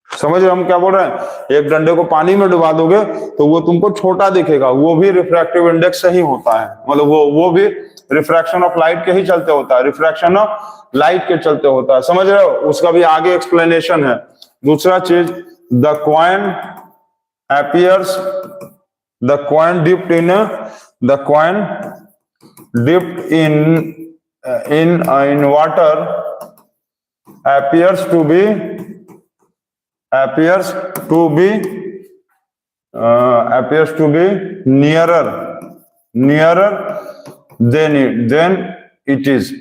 समझ हम क्या बोल रहे हैं, एक डंडे को पानी में डुबा दोगे तो वो तुमको छोटा दिखेगा, वो भी रिफ्रैक्टिव इंडेक्स से ही होता है, मतलब वो भी रिफ्रैक्शन ऑफ लाइट के ही चलते होता है, रिफ्रैक्शन ऑफ लाइट के चलते होता है, समझ रहे हो? उसका भी आगे एक्सप्लेनेशन है। दूसरा चीज, the coin appears, the coin dipped in water appears to be nearer than it is।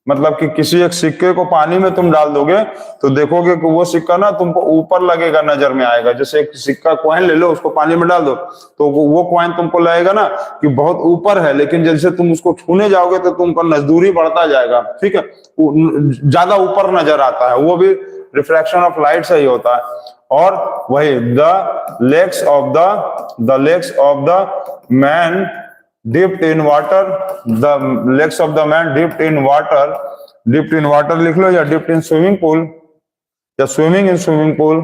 मतलब कि किसी एक सिक्के को पानी में तुम डाल दोगे तो देखोगे कि वो सिक्का ना तुमको ऊपर लगेगा, नजर में आएगा। जैसे एक सिक्का कॉइन ले लो, उसको पानी में डाल दो तो वो कॉइन तुमको लगेगा ना कि बहुत ऊपर है, लेकिन जैसे तुम उसको छूने जाओगे तो तुम पर नजदूरी बढ़ता जाएगा, ठीक है, ज्यादा ऊपर नजर आता है। वो भी रिफ्रैक्शन ऑफ लाइट से ही होता है। और वही the legs of the man dipped in water, the legs of the man dipped in water लिख लो, या dipped in swimming pool, या swimming in swimming pool,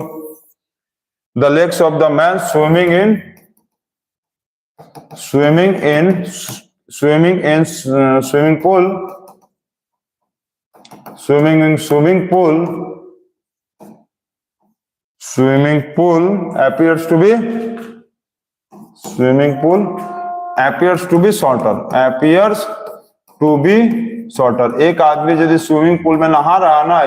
the legs of the man swimming in swimming pool appears to be shorter। एक आदमी यदि swimming pool में नहा रहा है ना,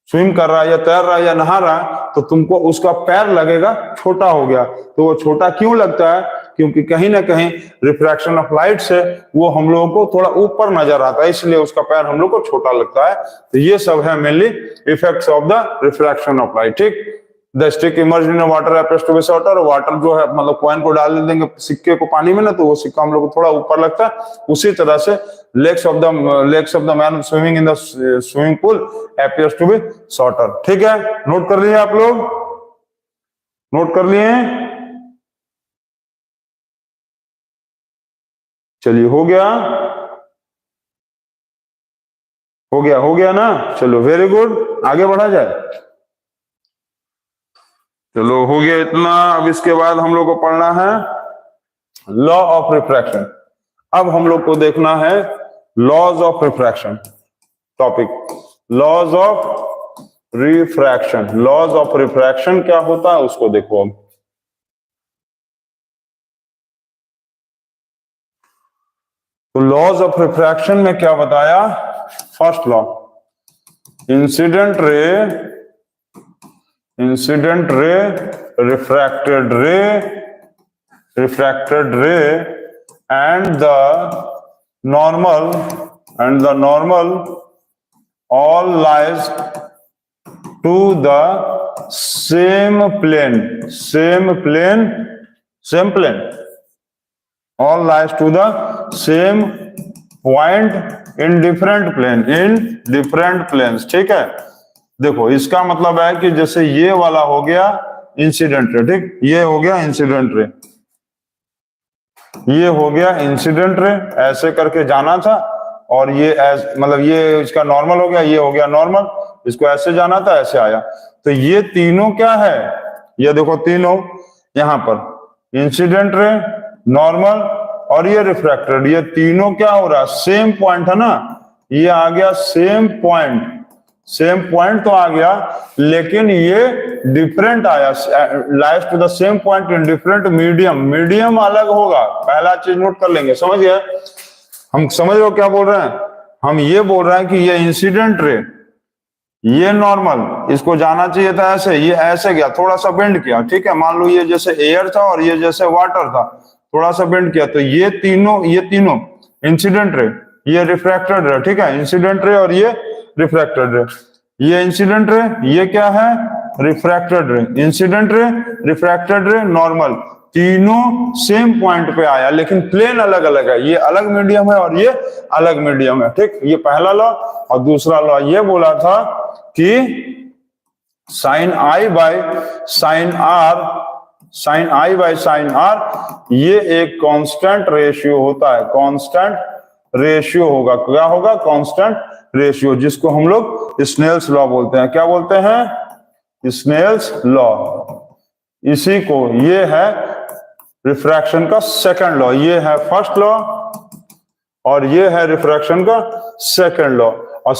स्विम कर रहा है या तैर रहा है या नहा रहा है, तो तुमको उसका पैर लगेगा छोटा हो गया। तो वो छोटा क्यों लगता है? क्योंकि कहीं ना कहीं रिफ्रैक्शन ऑफ लाइट से वो हम लोगों को थोड़ा ऊपर नजर आता है, इसलिए उसका पैर हम लोग को छोटा लगता है। तो ये सब है mainly effects of the refraction of light, ठीक। The stick immersed in water appears to be shorter, water जो है मतलब कॉइन को डाल देंगे सिक्के को पानी में ना, तो वो सिक्का हम लोग को थोड़ा ऊपर लगता है। उसी तरह से legs of the man swimming in the swimming pool appears to be shorter, ठीक है। नोट कर लिए आप लोग? नोट कर लिए? चलिए, हो गया ना? चलो, वेरी गुड, आगे बढ़ा जाए। चलो, हो गया इतना। अब इसके बाद हम लोग को पढ़ना है लॉ ऑफ रिफ्रैक्शन। अब हम लोग को देखना है laws of refraction. Topic laws of refraction. Laws of refraction क्या होता है उसको देखो। अब तो लॉज ऑफ रिफ्रैक्शन में क्या बताया? First law, incident ray, refracted ray and the normal all lies to the same plane, all lies to the same point in different planes, ठीक है। देखो, इसका मतलब है कि जैसे ये वाला हो गया इंसिडेंट रे, ठीक, ये हो गया इंसिडेंट रे, ये हो गया इंसिडेंट रे, ऐसे करके जाना था। और ये मतलब ये इसका नॉर्मल हो गया, ये हो गया नॉर्मल, इसको ऐसे जाना था, ऐसे आया। तो ये तीनों क्या है? ये देखो तीनों यहां पर इंसिडेंट रे, नॉर्मल और ये रिफ्रैक्टेड, ये तीनों क्या हो रहा है? सेम पॉइंट है ना, ये आ गया सेम पॉइंट तो आ गया, लेकिन ये डिफरेंट आया, lies to the same point in different medium अलग होगा। पहला चीज नोट कर लेंगे, समझ गए? हम समझ रहे हो क्या बोल रहे हैं? हम ये बोल रहे हैं कि ये इंसिडेंट रे, ये नॉर्मल, इसको जाना चाहिए था ऐसे, ये ऐसे गया, थोड़ा सा बेंड किया, ठीक है। मान लो ये जैसे एयर था और ये जैसे वाटर था, थोड़ा सा बेंड किया, तो ये तीनों इंसिडेंट रे, ये रिफ्रैक्टेड रे, ठीक है। इंसिडेंट रे और ये रिफ्रैक्टेड रे, ये इंसिडेंट रे, ये क्या है? रिफ्रैक्टेड रे। इंसिडेंट रे, रिफ्रैक्टेड रे, नॉर्मल, तीनों सेम पॉइंट पे आया, लेकिन प्लेन अलग अलग है। ये अलग मीडियम है और ये अलग मीडियम है, ठीक। ये पहला लॉ। और दूसरा लॉ ये बोला था कि sine I by sine r ये एक कांस्टेंट रेशियो होता है, कांस्टेंट रेशियो होगा। क्या होगा? कांस्टेंट रेशियो, जिसको हम लोग स्नेल्स लॉ बोलते हैं। क्या बोलते हैं? Snell's law. इसी को, ये है रिफ्रैक्शन का सेकंड लॉ, ये है फर्स्ट लॉ, और ये है रिफ्रैक्शन का सेकंड लॉ। और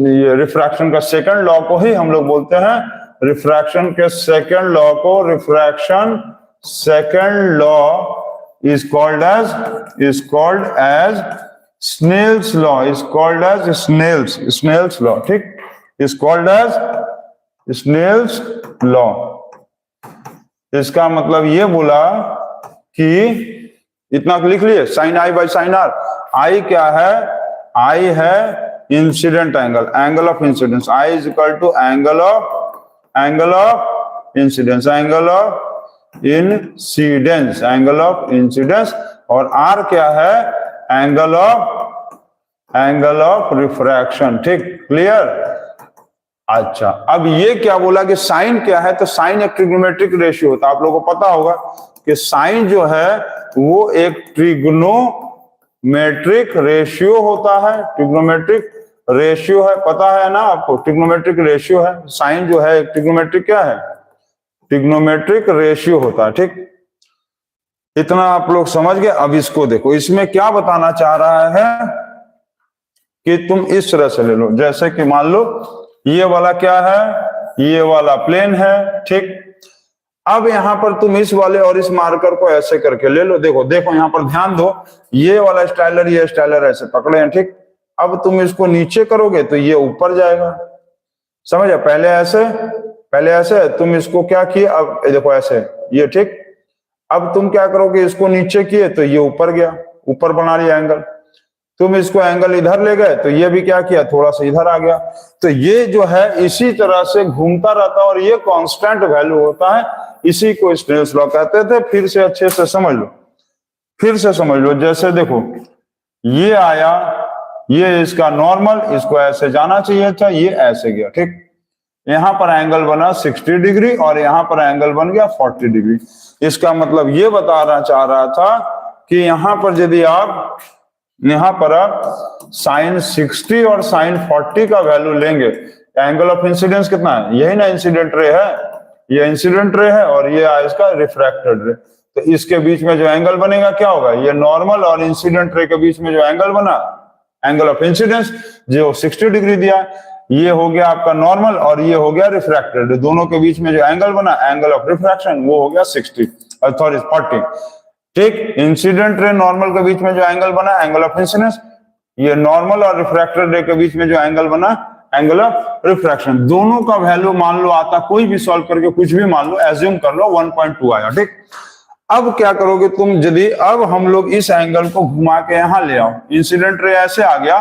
ये रिफ्रैक्शन का सेकंड लॉ को ही हम लोग बोलते हैं, रिफ्रैक्शन के सेकंड लॉ को, refraction second law is called as Snell's law, is called as Snell's law, ठीक, is called as Snell's law। इसका मतलब ये बोला कि इतना लिख लिए, sine I by sine R. I क्या है? आई है incident angle, angle of incidence. I is equal to angle of incidence, angle of incidence, angle of incidence. और आर क्या है? एंगल ऑफ रिफ्रैक्शन, ठीक, क्लियर। अच्छा, अब ये क्या बोला कि साइन क्या है? तो साइन एक ट्रिग्नोमेट्रिक रेशियो होता है। आप लोगों को पता होगा कि साइन जो है वो एक ट्रिग्नोमेट्रिक रेशियो होता है, ट्रिग्नोमेट्रिक रेशियो है, पता है ना आपको? ट्रिग्नोमेट्रिक रेशियो है साइन जो है, एक ट्रिग्नोमेट्रिक क्या है? ट्रिग्नोमेट्रिक रेशियो होता है, ठीक। इतना आप लोग समझ गए। अब इसको देखो, इसमें क्या बताना चाह रहा है कि तुम इस तरह से ले लो, जैसे कि मान लो ये वाला क्या है? ये वाला प्लेन है, ठीक। अब यहां पर तुम इस वाले और इस मार्कर को ऐसे करके ले लो। देखो देखो यहां पर ध्यान दो, ये वाला स्टाइलर, ये स्टाइलर ऐसे पकड़े हैं, ठीक। अब तुम इसको नीचे करोगे तो ये ऊपर जाएगा, समझे? पहले ऐसे तुम इसको क्या किए, अब देखो ऐसे, ये, ठीक। अब तुम क्या करोगे, इसको नीचे किए तो ये ऊपर गया, ऊपर बना लिया एंगल। तुम इसको एंगल इधर ले गए तो ये भी क्या किया, थोड़ा सा इधर आ गया। तो ये जो है इसी तरह से घूमता रहता है और ये कांस्टेंट वैल्यू होता है। इसी को स्नेल्स लॉ कहते थे। फिर से अच्छे से समझ लो, जैसे देखो ये आया, ये इसका नॉर्मल, इसको ऐसे जाना चाहिए था, ये ऐसे गया, ठीक। यहां पर एंगल बना 60 डिग्री और यहां पर एंगल बन गया 40 डिग्री। इसका मतलब ये बताना चाह रहा था कि यहां पर यदि आप साइन 60 और साइन 40 का वैल्यू लेंगे, एंगल ऑफ इंसिडेंस कितना है? यही ना इंसिडेंट रे है, ये इंसिडेंट रे है और ये इसका रिफ्रैक्टेड रे। तो इसके बीच में जो एंगल बनेगा क्या होगा? ये नॉर्मल और इंसिडेंट रे के बीच में जो एंगल बना, एंगल ऑफ इंसिडेंस, जो 60 डिग्री दिया, ये हो गया आपका नॉर्मल और ये हो गया रिफ्रैक्टेड। दोनों के बीच में जो एंगल बना, एंगल ऑफ रिफ्रैक्शन, वो हो गया 40, ठीक। इंसिडेंट रे नॉर्मल के बीच में जो एंगल बना, एंगल ऑफ इंसिडेंस, ये नॉर्मल और रिफ्रैक्टेड रे के बीच में जो एंगल बना, एंगल ऑफ रिफ्रैक्शन। दोनों का वैल्यू मान लो आता, कोई भी सॉल्व करके कुछ भी मान लो, एज्यूम कर लो 1.2 आया, ठीक। अब क्या करोगे तुम, यदि अब हम लोग इस एंगल को घुमा के यहां ले आओ, इंसिडेंट रे ऐसे आ गया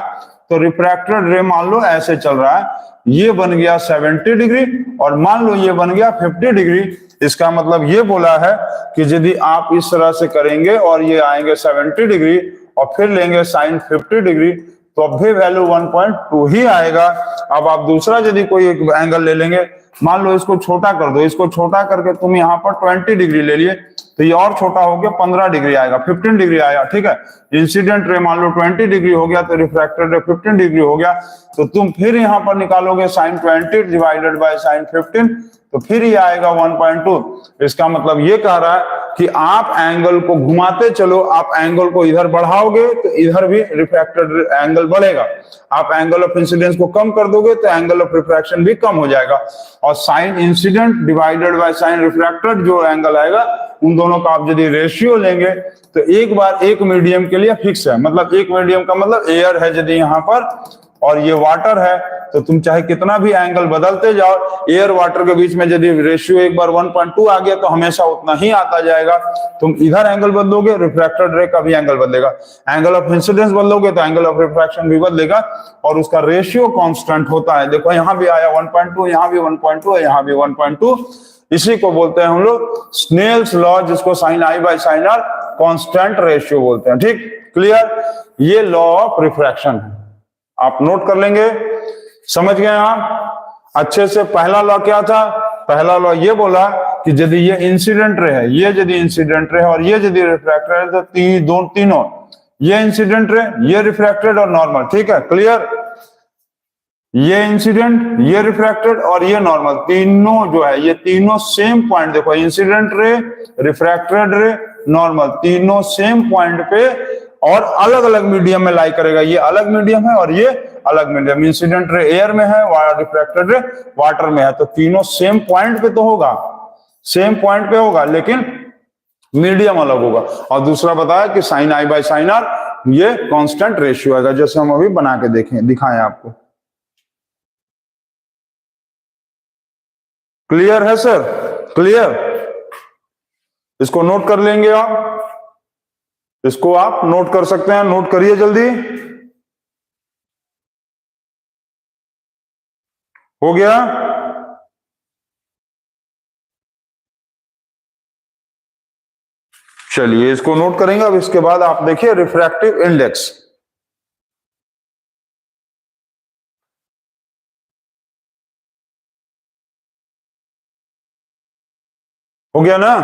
तो रिफ्रैक्टेड रे मान लो ऐसे चल रहा है, ये बन गया 70 डिग्री और मान लो ये बन गया 50 डिग्री। इसका मतलब ये बोला है कि यदि आप इस तरह से करेंगे और ये आएंगे 70 डिग्री और फिर लेंगे साइन 50 डिग्री, तो अब भी वैल्यू 1.2 ही आएगा। अब आप दूसरा यदि कोई एक एंगल ले लेंगे, मान लो इसको छोटा कर दो, इसको छोटा करके तुम यहाँ पर 20 डिग्री ले लिए तो ये और छोटा हो गया, 15 डिग्री आएगा, 15 डिग्री आया, ठीक है। इंसिडेंट रे मान लो 20 डिग्री हो गया तो रिफ्रैक्टेड रे 15 डिग्री हो गया। तो तुम फिर यहाँ पर निकालोगे साइन 20 डिवाइडेड बाय साइन 15, तो फिर ये आएगा 1.2। इसका मतलब ये कह रहा है कि आप एंगल को घुमाते चलो, आप एंगल को इधर बढ़ाओगे तो इधर भी रिफ्रैक्टेड एंगल बढ़ेगा, आप एंगल ऑफ इंसिडेंस को कम कर दोगे तो एंगल ऑफ रिफ्रैक्शन भी कम हो जाएगा। और sine incident divided by sine refracted जो एंगल आएगा, उन दोनों का आप यदि रेशियो लेंगे तो एक बार एक मीडियम के लिए फिक्स है। मतलब एक मीडियम का मतलब एयर है यदि यहाँ पर और ये वाटर है, तो तुम चाहे कितना भी एंगल बदलते जाओ, एयर वाटर के बीच में यदि रेशियो एक बार 1.2 आ गया तो हमेशा उतना ही आता जाएगा। तुम इधर एंगल बदलोगे, रिफ्रैक्टेड रे का भी एंगल बदलेगा, एंगल ऑफ इंसिडेंस बदलोगे तो एंगल ऑफ रिफ्रैक्शन भी बदलेगा और उसका रेशियो कांस्टेंट होता है। देखो यहाँ भी आया 1.2, यहाँ भी 1.2 है, यहाँ भी 1.2। इसी को बोलते हैं हम लोग स्नेल्स लॉ, जिसको sine I by sine r constant ratio बोलते हैं, ठीक, क्लियर। ये लॉ ऑफ रिफ्रैक्शन है, आप नोट कर लेंगे, समझ गए आप अच्छे से। पहला लॉ क्या था? पहला लॉ ये बोला कि यदि ये इंसिडेंट रे है, ये यदि इंसिडेंट रे है और ये यदि रिफ्रैक्टेड है, तो तीनों, ये इंसिडेंट रे, ये रिफ्रैक्टेड और नॉर्मल, ठीक है, क्लियर। ये इंसिडेंट, ये रिफ्रैक्टेड और ये नॉर्मल, तीनों जो है ये तीनों सेम पॉइंट, देखो इंसिडेंट रे, रिफ्रैक्टेड रे, नॉर्मल, तीनों सेम पॉइंट पे और अलग अलग मीडियम में लाई करेगा। ये अलग मीडियम है और ये अलग मीडियम। इंसिडेंट रे एयर में है, रिफ्रैक्टेड रे वाटर में है, तो तीनों सेम पॉइंट पे तो होगा, सेम पॉइंट पे होगा, लेकिन मीडियम अलग होगा। और दूसरा बताया कि sine I by sine r ये कांस्टेंट रेशियो आएगा, जैसे हम अभी बना के देखें दिखाएं आपको। क्लियर है सर? क्लियर? इसको नोट कर लेंगे आप, इसको आप नोट कर सकते हैं, नोट करिए जल्दी। हो गया? चलिए इसको नोट करेंगे। अब इसके बाद आप देखिए रिफ्रैक्टिव इंडेक्स। हो गया ना?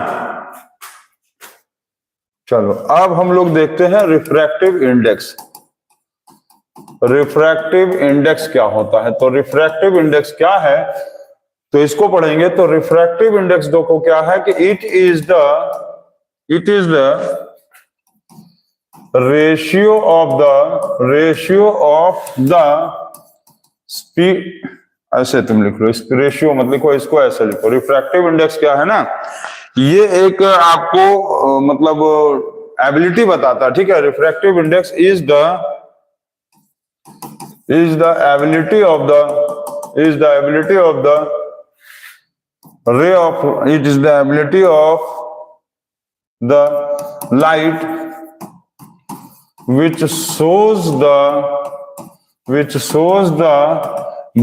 चलो अब हम लोग देखते हैं रिफ्रैक्टिव इंडेक्स। रिफ्रैक्टिव इंडेक्स क्या होता है? तो रिफ्रैक्टिव इंडेक्स क्या है, तो इसको पढ़ेंगे। तो रिफ्रैक्टिव इंडेक्स देखो क्या है कि it is the ratio of the speed, ऐसे तुम लिख लो, इस रेशियो मत लिखो, इसको ऐसे लिखो। रिफ्रैक्टिव इंडेक्स क्या है ना, ये एक आपको मतलब एबिलिटी बताता है, ठीक है। Refractive index is the ability of the ray of, it is the ability of the light which shows the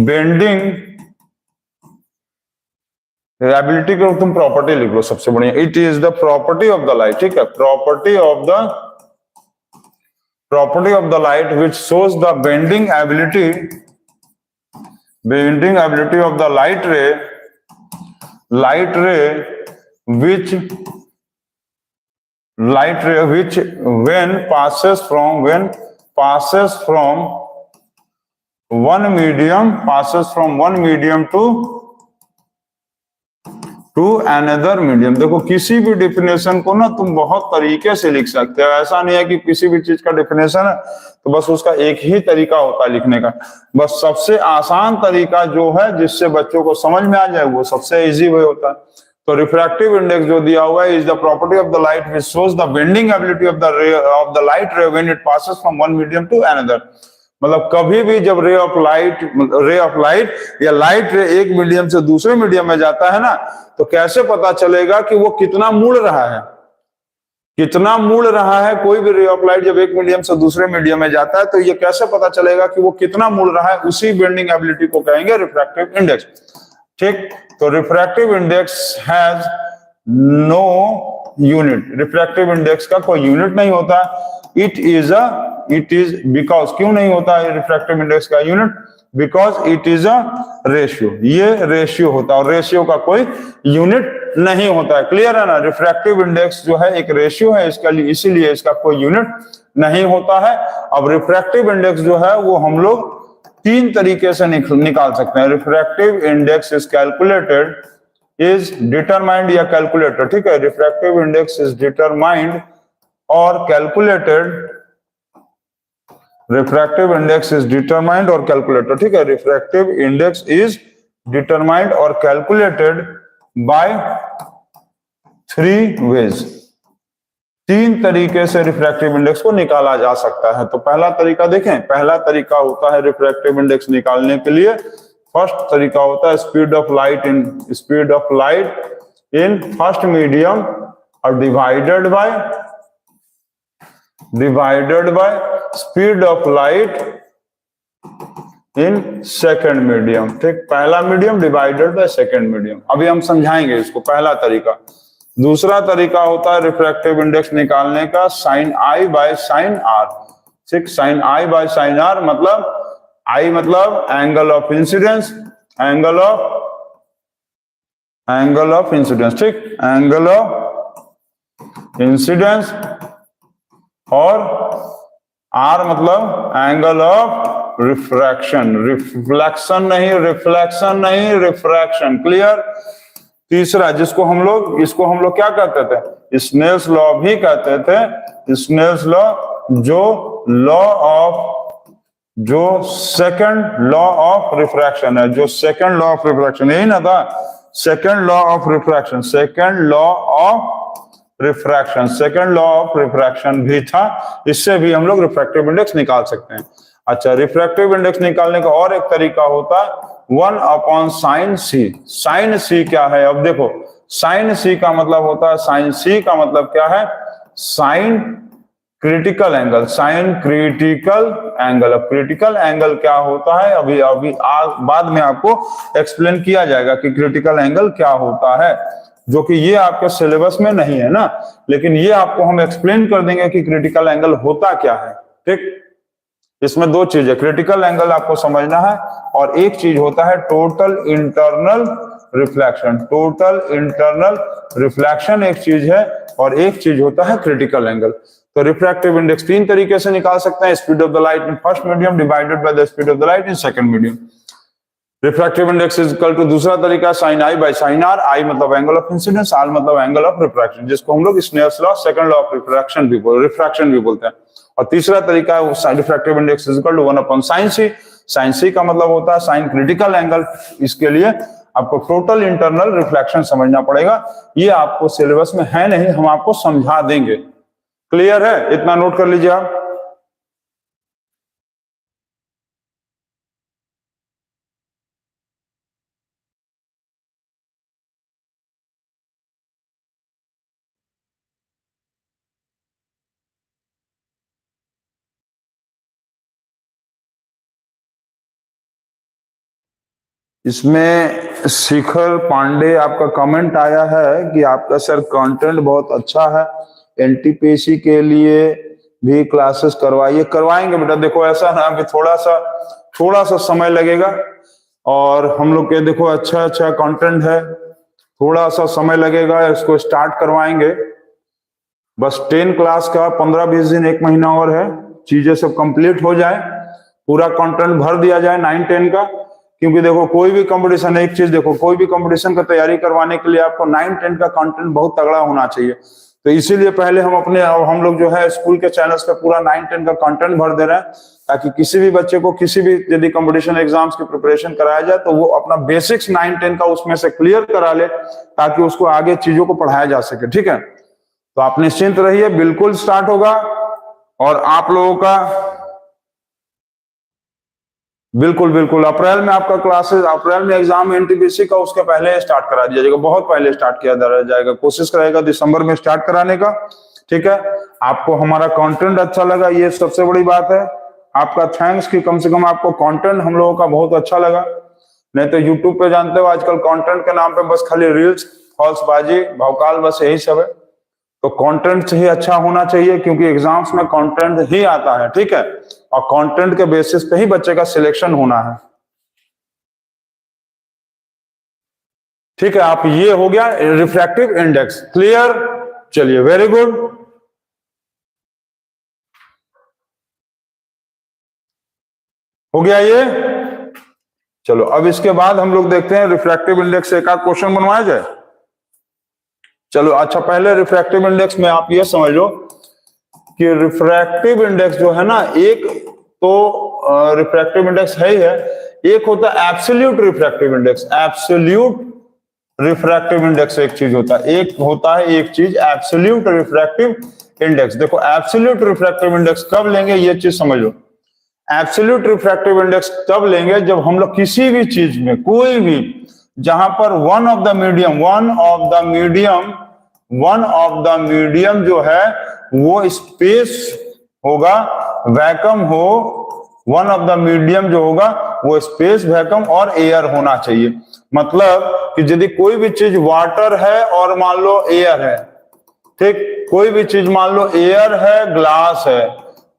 bending, ability को तुम प्रॉपर्टी लिख लो सबसे बढ़िया। It is the property of the light, ठीक है, property of the light which shows the bending ability of the light ray which when passes from one medium to another medium. देखो किसी भी डिफिनेशन को ना तुम बहुत तरीके से लिख सकते हो, ऐसा नहीं है कि किसी भी चीज का डिफिनेशन है तो बस उसका एक ही तरीका होता है लिखने का। बस सबसे आसान तरीका जो है जिससे बच्चों को समझ में आ जाए वो सबसे इजी वे होता है। तो रिफ्रैक्टिव इंडेक्स जो दिया हुआ है is the property of the light which shows the bending ability of the light ray when it passes from one medium to another. मतलब कभी भी जब रे ऑफ लाइट या लाइट रे एक मीडियम से दूसरे मीडियम में जाता है ना, तो कैसे पता चलेगा कि वो कितना मुड़ रहा है, कितना मुड़ रहा है। कोई भी रे ऑफ लाइट जब एक मीडियम से दूसरे मीडियम में जाता है तो ये कैसे पता चलेगा कि वो कितना मुड़ रहा है, उसी बेंडिंग एबिलिटी को कहेंगे रिफ्रैक्टिव इंडेक्स, ठीक। तो refractive index has no unit, refractive index का कोई यूनिट नहीं होता। इट इज बिकॉज, क्यों नहीं होता है रिफ्रैक्टिव इंडेक्स का unit? Because it is a ratio, ये रेशियो होता है और रेशियो का कोई यूनिट नहीं होता है। क्लियर है ना? रिफ्रैक्टिव इंडेक्स जो है एक रेशियो है, इसका लिए इसीलिए इसका कोई यूनिट नहीं होता है। अब रिफ्रैक्टिव इंडेक्स जो है वो हम लोग तीन तरीके से निकाल सकते हैं। Refractive index is calculated, is determined या कैलकुलेटेड, ठीक है। रिफ्रैक्टिव इंडेक्स इज डिटरमाइंड और calculated, refractive index is determined और कैलकुलेटेड, ठीक है। रिफ्रैक्टिव इंडेक्स इज डिटरमाइंड और कैलकुलेटेड बाय थ्री वेज, तीन तरीके से रिफ्रैक्टिव इंडेक्स को निकाला जा सकता है। तो पहला तरीका देखें, पहला तरीका होता है रिफ्रैक्टिव इंडेक्स निकालने के लिए, फर्स्ट तरीका होता है speed of light in first medium और divided by speed of light in second medium, ठीक। पहला medium divided by second medium. अभी हम समझाएंगे इसको, पहला तरीका। दूसरा तरीका होता है रिफ्रैक्टिव इंडेक्स निकालने का sine I by sine R, ठीक। Sine I by sine R मतलब आई मतलब angle of incidence, angle of incidence, ठीक, एंगल ऑफ इंसिडेंस, और आर मतलब एंगल ऑफ रिफ्रैक्शन, रिफ्लेक्शन नहीं, रिफ्रैक्शन। क्लियर? तीसरा इसको हम लोग क्या कहते थे? स्नेल्स लॉ भी कहते थे, स्नेल्स लॉ जो सेकंड लॉ ऑफ रिफ्रैक्शन है, जो सेकंड लॉ ऑफ रिफ्रैक्शन, यही ना था, second law of refraction, second law of refraction भी था। इससे भी हम लोग रिफ्रैक्टिव इंडेक्स निकाल सकते हैं। अच्छा, रिफ्रैक्टिव इंडेक्स निकालने का और एक तरीका होता है 1/sin c। sin c क्या है? अब देखो, sin c का मतलब होता है, sin c का मतलब क्या है? Sine critical angle, sine critical angle. अब क्रिटिकल एंगल क्या होता है, अभी बाद में आपको एक्सप्लेन किया जाएगा कि क्रिटिकल एंगल क्या होता है, जो कि ये आपके सिलेबस में नहीं है ना, लेकिन ये आपको हम एक्सप्लेन कर देंगे कि क्रिटिकल एंगल होता क्या है। ठीक, इसमें दो चीज है, क्रिटिकल एंगल आपको समझना है और एक चीज होता है total internal reflection. Total internal reflection एक चीज है और एक चीज होता है क्रिटिकल एंगल। तो रिफ्रैक्टिव इंडेक्स तीन तरीके से निकाल सकते हैं, speed of the light in first medium divided by the speed of the light in second medium. Refractive index is equal to दूसरा तरीका sin i by sin r। i मतलब एंगल ऑफ इंसिडेंस, r मतलब angle of refraction, जिसको हम लोग Snell's law second law of refraction भी बोलते हैं। और तीसरा तरीका है refractive index is equal to 1/sin c। sin c का मतलब होता है साइन क्रिटिकल एंगल। इसके लिए आपको टोटल इंटरनल रिफ्लेक्शन समझना पड़ेगा, ये आपको सिलेबस में है नहीं, हम आपको समझा देंगे। क्लियर है? इतना नोट कर लीजिए आप। इसमें शिखर पांडे आपका कमेंट आया है कि आपका सर कंटेंट बहुत अच्छा है, एनटीपीसी के लिए भी क्लासेस करवाइए। करवाएंगे बेटा, देखो ऐसा ना कि थोड़ा सा समय लगेगा और हम लोग के देखो अच्छा कंटेंट है, थोड़ा सा समय लगेगा, इसको स्टार्ट करवाएंगे। बस 10 क्लास का 15-20 दिन, 1 महीना और है, चीजें सब कंप्लीट हो जाए, पूरा कंटेंट भर दिया जाए 9-10 का। क्योंकि देखो कोई भी कंपटीशन, एक चीज देखो, कोई भी कंपटीशन का तैयारी करवाने के लिए आपको 9-10 का कंटेंट बहुत तगड़ा होना चाहिए। तो इसीलिए पहले हम लोग जो है स्कूल के चैनल्स पे पूरा 9-10 का कंटेंट भर दे रहे हैं, ताकि किसी भी बच्चे को किसी भी यदि कंपटीशन एग्जाम्स की प्रिपरेशन कराया जाए तो वो अपना बेसिक्स 9-10 का उसमें से क्लियर करा ले, ताकि उसको आगे चीजों को पढ़ाया जा सके। ठीक है, तो आप निश्चिंत रहिए, बिल्कुल स्टार्ट होगा। और आप लोगों का बिल्कुल अप्रैल में आपका क्लासेस, अप्रैल में एग्जाम एनटीपीसी का, उसके पहले स्टार्ट करा दिया जाएगा, बहुत पहले स्टार्ट किया जाएगा, कोशिश करेगा दिसंबर में स्टार्ट कराने का। ठीक है, आपको हमारा कंटेंट अच्छा लगा, ये सबसे बड़ी बात है। आपका थैंक्स कि कम से कम आपको कंटेंट हम लोगों का बहुत अच्छा लगा। नहीं तो यूट्यूब पे जानते हो आजकल कंटेंट के नाम पे बस खाली रील्स, फॉल्सबाजी, भौकाल, बस यही सब है। तो कंटेंट ही अच्छा होना चाहिए, क्योंकि एग्जाम्स में कंटेंट ही आता है। ठीक है, और कंटेंट के बेसिस पे ही बच्चे का सिलेक्शन होना है। ठीक है, आप ये हो गया रिफ्रैक्टिव इंडेक्स। क्लियर? चलिए, वेरी गुड। हो गया ये। चलो अब इसके बाद हम लोग देखते हैं रिफ्रैक्टिव इंडेक्स से एक आध क्वेश्चन बनवाया जाए। चलो अच्छा, पहले रिफ्रैक्टिव इंडेक्स में आप ये समझ लो कि रिफ्रैक्टिव इंडेक्स जो है ना, एक तो रिफ्रैक्टिव इंडेक्स है ही है, एक होता है absolute refractive index. Absolute refractive index एक चीज होता है, एक होता है एक चीज एब्सोल्यूट रिफ्रैक्टिव इंडेक्स। देखो एब्सोल्यूट रिफ्रैक्टिव इंडेक्स कब लेंगे, ये चीज समझ लो। एब्सोल्यूट रिफ्रैक्टिव इंडेक्स तब लेंगे जब हम लोग किसी भी चीज में, कोई भी, जहां पर वन ऑफ द मीडियम जो है वो स्पेस होगा, वैक्यूम हो, वन ऑफ द मीडियम जो होगा वो स्पेस, वैक्यूम और एयर होना चाहिए। मतलब कि यदि कोई भी चीज वाटर है और मान लो एयर है, ठीक, कोई भी चीज मान लो एयर है, ग्लास है,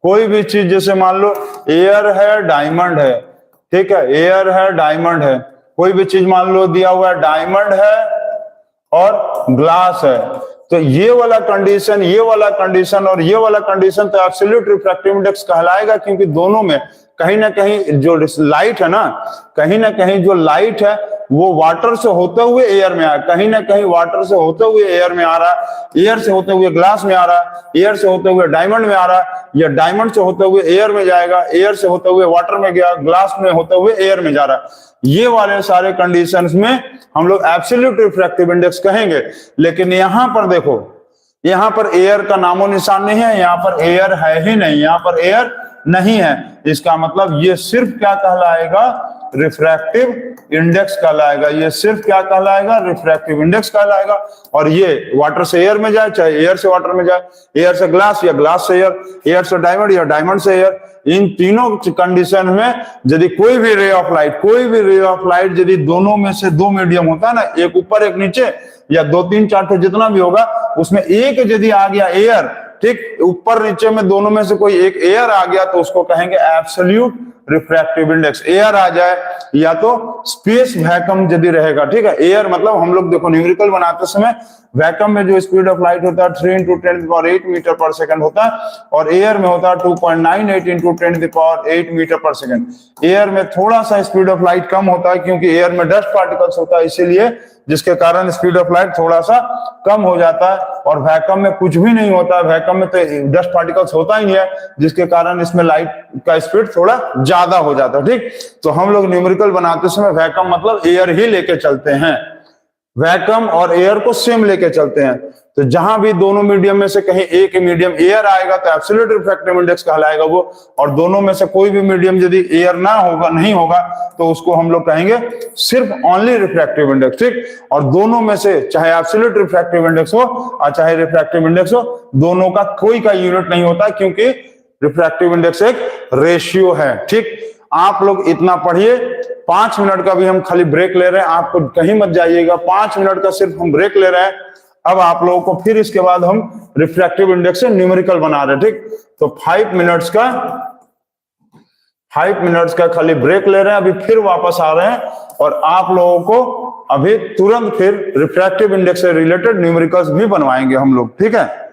कोई भी चीज जैसे मान लो एयर है, डायमंड है, ठीक है, एयर है, डायमंड है, कोई भी चीज मान लो दिया हुआ है डायमंड है और ग्लास है, तो ये वाला कंडीशन, ये वाला कंडीशन और ये वाला कंडीशन तो एब्सोल्यूट रिफ्रैक्टिव इंडेक्स कहलाएगा। क्योंकि दोनों में कहीं ना कहीं जो लाइट है ना, कहीं ना कहीं जो लाइट है वो वाटर से होते हुए एयर में आया, कहीं ना कहीं वाटर से होते हुए एयर में आ रहा है, एयर से होते हुए ग्लास में आ रहा है, एयर से होते हुए डायमंड में आ रहा है, या डायमंड से होते हुए एयर में जाएगा, एयर से होते हुए वाटर में गया, ग्लास में होते हुए एयर में जा रहा है। ये वाले सारे कंडीशंस में हम लोग एब्सोल्यूट रिफ्रैक्टिव इंडेक्स कहेंगे। लेकिन यहां पर देखो, यहां पर एयर का नामो निशान नहीं है, यहां पर एयर है ही नहीं, यहां पर एयर नहीं है। इसका मतलब ये सिर्फ क्या कहलाएगा, रिफ्रैक्टिव इंडेक्स कहलाएगा। ये सिर्फ क्या कहलाएगा, रिफ्रैक्टिव इंडेक्स कहलाएगा। और ये वाटर से एयर में जाए, चाहे एयर से वाटर में जाए, एयर से ग्लास या ग्लास से एयर, एयर से डायमंड या डायमंड से एयर, इन तीनों कंडीशन में यदि कोई भी रे ऑफ लाइट यदि दोनों में से दो मीडियम होता है ना, एक ऊपर एक नीचे या 2 3 4 जितना भी होगा, उसमें एक यदि आ गया एयर, ठीक, ऊपर नीचे में दोनों में से कोई एक एयर आ गया तो उसको कहेंगे एब्सोल्यूट रिफ्रैक्टिव इंडेक्स। एयर आ जाए या तो स्पेस वैक्यूम यदि रहेगा, ठीक है। एयर मतलब हम लोग देखो न्यूमेरिकल बनाते समय वैक्यूम में जो स्पीड ऑफ लाइट होता है 3 × 10⁸ मीटर पर सेकंड होता है, और एयर में होता है 2.98 × 10⁸ मीटर पर सेकंड। एयर में थोड़ा सा स्पीड ऑफ लाइट कम होता है क्योंकि एयर में डस्ट पार्टिकल्स होता है, इसीलिए जिसके कारण स्पीड ऑफ लाइट थोड़ा सा कम हो जाता है। और वैक्यूम में कुछ भी नहीं होता है, वैक्यूम में तो डस्ट पार्टिकल्स होता ही है, जिसके कारण इसमें लाइट का स्पीड थोड़ा ज्यादा हो जाता है, ठीक। तो हम लोग न्यूमेरिकल बनाते समय वैक्यूम मतलब एयर ही लेके चलते हैं, वैक्यूम और एयर को सेम लेके चलते हैं। तो जहां भी दोनों मीडियम में से कहीं एक मीडियम एयर आएगा तो एब्सोल्यूट रिफ्रैक्टिव इंडेक्स कहलाएगा वो, और दोनों में से कोई भी मीडियम यदि एयर ना होगा, नहीं होगा, तो उसको हम लोग कहेंगे सिर्फ ओनली रिफ्रैक्टिव इंडेक्स, ठीक। और दोनों में से चाहे एब्सोल्यूट रिफ्रैक्टिव इंडेक्स हो और चाहे रिफ्रैक्टिव इंडेक्स हो, दोनों का कोई का यूनिट नहीं होता, क्योंकि रिफ्रैक्टिव इंडेक्स एक रेशियो है, ठीक। आप लोग इतना पढ़िए। 5 मिनट का भी हम खाली ब्रेक ले रहे हैं, आपको कहीं मत जाइएगा, 5 मिनट का सिर्फ हम ब्रेक ले रहे हैं। अब आप लोगों को फिर इसके बाद हम रिफ्रैक्टिव इंडेक्स से न्यूमेरिकल बना रहे हैं, ठीक। तो 5 मिनट्स का खाली ब्रेक ले रहे हैं, अभी फिर वापस आ रहे हैं और आप लोगों को अभी तुरंत फिर रिफ्रैक्टिव इंडेक्स से रिलेटेड न्यूमेरिकल्स भी बनवाएंगे हम लोग, ठीक है।